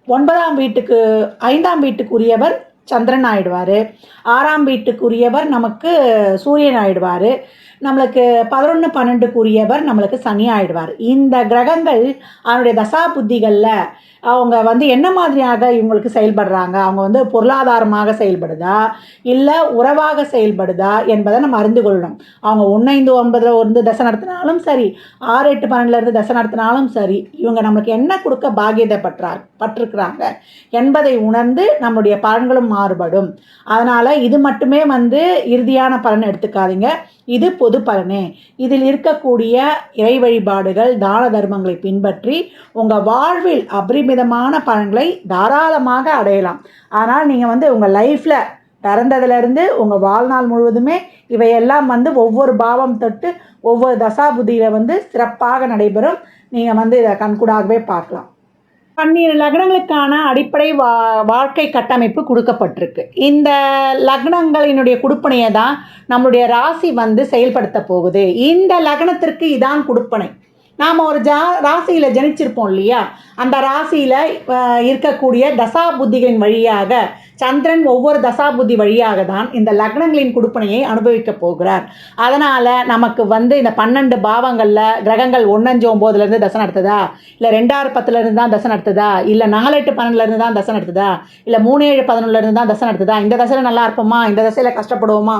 9ஆம் வீட்டுக்கு 5ஆம் வீட்டுக்குரியவர் சந்திரன் ஆயிடுவார், 6ஆம் வீட்டுக்குரியவர் நமக்கு சூரியன் ஆயிடுவார், நம்மளுக்கு 11 12க்குரியவர் நம்மளுக்கு சனி ஆயிடுவார். இந்த கிரகங்கள் அவனுடைய தசா புத்திகளில் அவங்க வந்து என்ன மாதிரியாக இவங்களுக்கு செயல்படுறாங்க, அவங்க வந்து பொருளாதாரமாக செயல்படுதா இல்லை உறவாக செயல்படுதா என்பதை நம்ம அறிந்து கொள்ளணும். அவங்க 1 5 9 இருந்து தசை நடத்தினாலும் சரி, 6 8 12 தசை நடத்தினாலும் சரி, இவங்க நம்மளுக்கு என்ன கொடுக்க பாக்கியத்தை பட்டிருக்கிறாங்க என்பதை உணர்ந்து நம்மளுடைய பலன்களும் மாறுபடும். அதனால் இது மட்டுமே வந்து இறுதியான பலன் எடுத்துக்காதீங்க. இது பொது பலனே. இதில் இருக்கக்கூடிய இறை வழிபாடுகள், தான தர்மங்களை பின்பற்றி உங்கள் வாழ்வில் அபரிமிதமான பலன்களை தாராளமாக அடையலாம். ஆனால் நீங்கள் வந்து உங்கள் லைஃப்பில் பிறந்ததுலேருந்து உங்கள் வாழ்நாள் முழுவதுமே இவையெல்லாம் வந்து ஒவ்வொரு பாவம் தொட்டு ஒவ்வொரு தசாபுதியில் வந்து சிறப்பாக நடைபெறும். நீங்கள் வந்து இதை கண்கூடாகவே பார்க்கலாம். 12 லக்னங்களுக்கான அடிப்படை வாழ்க்கை கட்டமைப்பு கொடுக்கப்பட்டிருக்கு. இந்த லக்னங்களினுடைய குடுப்பனையை தான் நம்மளுடைய ராசி வந்து செயல்படுத்த போகுது. இந்த லக்னத்திற்கு இதான் குடுப்பனை. நாம் ஒரு ராசியில் ஜனிச்சிருப்போம் இல்லையா, அந்த ராசியில் இருக்கக்கூடிய தசாபுத்திகளின் வழியாக சந்திரன் ஒவ்வொரு தசாபுத்தி வழியாக தான் இந்த லக்னங்களின் குடுப்பனையை அனுபவிக்க போகிறார். அதனால் நமக்கு வந்து இந்த 12 பாவங்களில் கிரகங்கள் 1 5 9 தசை நடத்துதா, இல்லை 2 6 10 தான் தசை நடத்துதா, இல்லை 4 8 12 தான் தசை நடத்துதா, இல்லை 3 7 11 தான் தசை நடத்துதா, இந்த தசையில் நல்லா இருப்போமா, இந்த தசையில் கஷ்டப்படுவோமா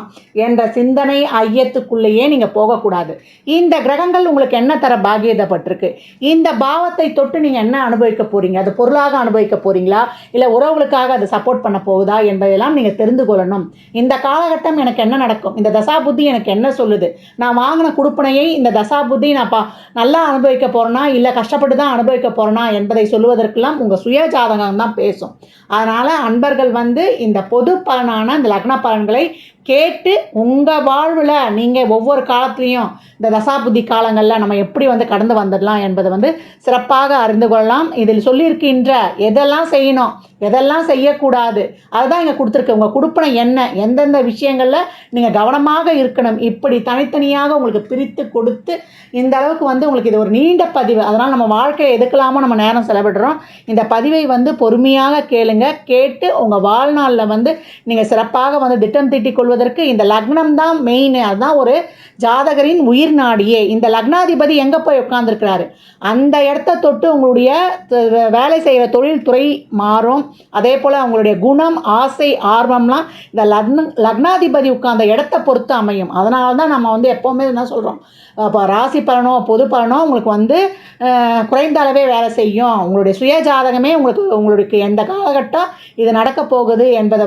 என்ற சிந்தனை ஐயத்துக்குள்ளேயே நீங்கள் போகக்கூடாது. இந்த கிரகங்கள் உங்களுக்கு என்ன தர பாக்கியதப்பட்டிருக்கு, இந்த பாவத்தை தொட்டு நீங்கள் என்ன அனுபவிக்க போகிறீங்க, அது பொருளாக அனுபவிக்க போகிறீங்களா, இல்லை உறவுகளுக்காக அதை சப்போர்ட் பண்ண போகுதா என்பதெல்லாம் நீங்கள் தெரிந்து கொள்ளணும். இந்த காலகட்டம் எனக்கு என்ன நடக்கும், இந்த தசாபுத்தி எனக்கு என்ன சொல்லுது, நான் வாங்கின குடுப்பனையை இந்த தசாபுத்தி நான் நல்லா அனுபவிக்க போகிறேன்னா இல்லை கஷ்டப்பட்டு தான் அனுபவிக்க போகிறேன்னா என்பதை சொல்லுவதற்கெல்லாம் உங்கள் சுய ஜாதகம் தான் பேசும். அதனால் அன்பர்கள் வந்து இந்த பொது பலனான இந்த லக்ன பலன்களை கேட்டு உங்கள் வாழ்வில் நீங்கள் ஒவ்வொரு காலத்துலேயும் இந்த தசாபுத்தி காலங்களில் நம்ம எப்படி வந்து கடந்து வந்துடலாம் என்பதை வந்து சிறப்பாக அறிந்து கொள்ளலாம். இதில் சொல்லியிருக்கின்ற எதெல்லாம் செய்யணும், எதெல்லாம் செய்யக்கூடாது அதுதான் இங்கே கொடுத்துருக்கு. உங்கள் குடுப்பனை என்ன, எந்தெந்த விஷயங்களில் நீங்கள் கவனமாக இருக்கணும், இப்படி தனித்தனியாக உங்களுக்கு பிரித்து கொடுத்து இந்த அளவுக்கு உங்களுக்கு இது ஒரு நீண்ட பதிவு. அதனால் நம்ம வாழ்க்கையை எதுக்கலாமோ நம்ம நேரம் செலவிடுறோம். இந்த பதிவை பொறுமையாக கேளுங்க. கேட்டு உங்கள் வாழ்நாளில் நீங்கள் சிறப்பாக திட்டம் தீட்டிக் கொள்வதற்கு இந்த லக்னம் தான் மெயின். அதுதான் ஒரு ஜாதகரின் உயிர் நாடியே. இந்த லக்னாதிபதி எங்கே போய் உட்கார்ந்துருக்கிறாரு, அந்த இடத்த தொட்டு உங்களுடைய வேலை செய்கிற தொழில் துறை மாறும். அதே போல் அவங்களுடைய குணம், ஆசை, ஆர்வம்லாம் இந்த லக்னாதிபதி உட்கார்ந்த இடத்த பொறுத்து அமையும். அதனால தான் நம்ம எப்போவுமே என்ன சொல்கிறோம், இப்போ ராசி பலனோ பொது பலனோ உங்களுக்கு குறைந்த அளவே வேலை செய்யும். உங்களுடைய சுய ஜாதகமே உங்களுக்கு எந்த காலகட்டம் இது நடக்க போகுது என்பதை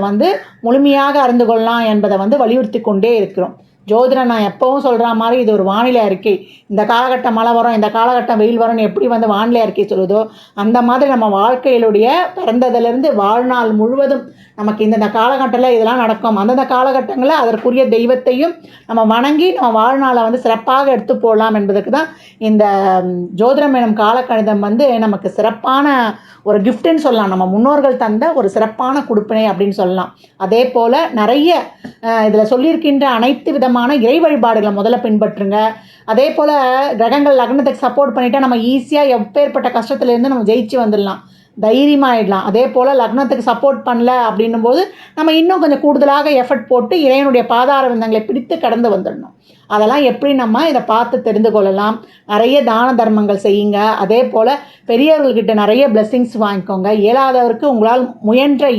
முழுமையாக அறிந்து கொள்ளலாம் என்பதை வலியுறுத்தி கொண்டே இருக்கிறோம். ஜோதிடம் நான் எப்பவும் சொல்கிற மாதிரி இது ஒரு வானிலை அறிக்கை. இந்த காலகட்டம் மழை வரும், இந்த காலகட்டம் வெயில் வரும்னு எப்படி வானிலை அறிக்கை சொல்லுதோ அந்த மாதிரி நம்ம வாழ்க்கையிலுடைய பிறந்ததிலிருந்து வாழ்நாள் முழுவதும் நமக்கு இந்த காலகட்டத்தில் இதெல்லாம் நடக்கும். அந்தந்த காலகட்டங்களில் அதற்குரிய தெய்வத்தையும் நம்ம வணங்கி நம்ம வாழ்நாளை சிறப்பாக எடுத்து போடலாம் என்பதுக்கு தான் இந்த ஜோதிடம் எனும் காலக்கணிதம் நமக்கு சிறப்பான ஒரு கிஃப்ட்டுன்னு சொல்லலாம். நம்ம முன்னோர்கள் தந்த ஒரு சிறப்பான கொடுப்பினை அப்படின்னு சொல்லலாம். அதே போல் நிறைய இதில் சொல்லியிருக்கின்ற அனைத்து விதமான இறை வழிபாடுகளை முதல்ல பின்பற்றுங்க. அதே போல் கிரகங்கள் லக்னத்துக்கு சப்போர்ட் பண்ணிட்டா நம்ம ஈஸியாக எப்பேற்பட்ட கஷ்டத்துலேருந்து நம்ம ஜெயிச்சு வந்துடலாம், தைரியமாகிடலாம். அதே போல் லக்னத்துக்கு சப்போர்ட் பண்ணல அப்படின்னும் போது நம்ம இன்னும் கொஞ்சம் கூடுதலாக எஃபர்ட் போட்டு இறைவனுடைய பாதார விந்தங்களை பிடித்து கடந்து வந்துடணும். அதெல்லாம் எப்படி நம்ம இதை பார்த்து தெரிந்து கொள்ளலாம். நிறைய தான தர்மங்கள் செய்யுங்க. அதே போல் பெரியவர்கள்கிட்ட நிறைய பிளெஸ்ஸிங்ஸ் வாங்கிக்கோங்க. இயலாதவருக்கு உங்களால்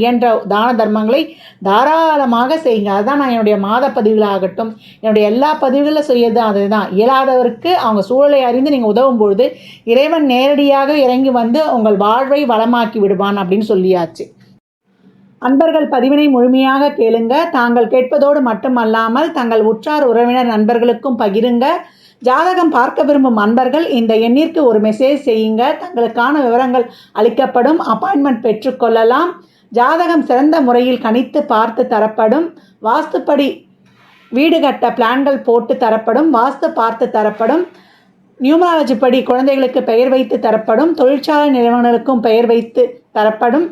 இயன்ற தான தர்மங்களை தாராளமாக செய்யுங்க. அதுதான் நான் என்னுடைய மாத பதிவுகளாகட்டும் என்னுடைய எல்லா பதிவுகளில் செய்யறது அதுதான். இயலாதவருக்கு அவங்க சூழலை அறிந்து நீங்கள் உதவும் பொழுது இறைவன் நேரடியாக இறங்கி உங்கள் வாழ்வை வளமாக்கி விடுவான் அப்படின்னு சொல்லியாச்சு. அன்பர்கள் பதிவினை முழுமையாக கேளுங்க. தாங்கள் கேட்பதோடு மட்டுமல்லாமல் தங்கள் உற்றார் உறவினர் நண்பர்களுக்கும் பகிருங்க. ஜாதகம் பார்க்க விரும்பும் அன்பர்கள் இந்த எண்ணிற்கு ஒரு மெசேஜ் செய்யுங்க. தங்களுக்கான விவரங்கள் அளிக்கப்படும். அப்பாயின்மெண்ட் பெற்றுக்கொள்ளலாம். ஜாதகம் சிறந்த முறையில் கணித்து பார்த்து தரப்படும். வாஸ்துப்படி வீடு கட்ட பிளான்கள் போட்டு தரப்படும். வாஸ்து பார்த்து தரப்படும். நியூமராலஜி படி குழந்தைகளுக்கு பெயர் வைத்து தரப்படும். தொழிற்சாலை நிறுவனங்களுக்கும் பெயர் வைத்து தரப்படும்.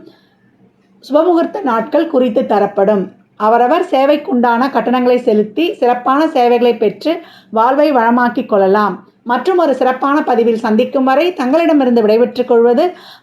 சுபமுகூர்த்த நாட்கள் குறித்து தரப்படும். அவரவர் சேவைக்குண்டான கட்டணங்களை செலுத்தி சிறப்பான சேவைகளை பெற்று வாழ்வை வளமாக்கிக் கொள்ளலாம். மற்றும் ஒரு சிறப்பான பதிவில் சந்திக்கும் வரை தங்களிடமிருந்து விடைபெற்றுக் கொள்வது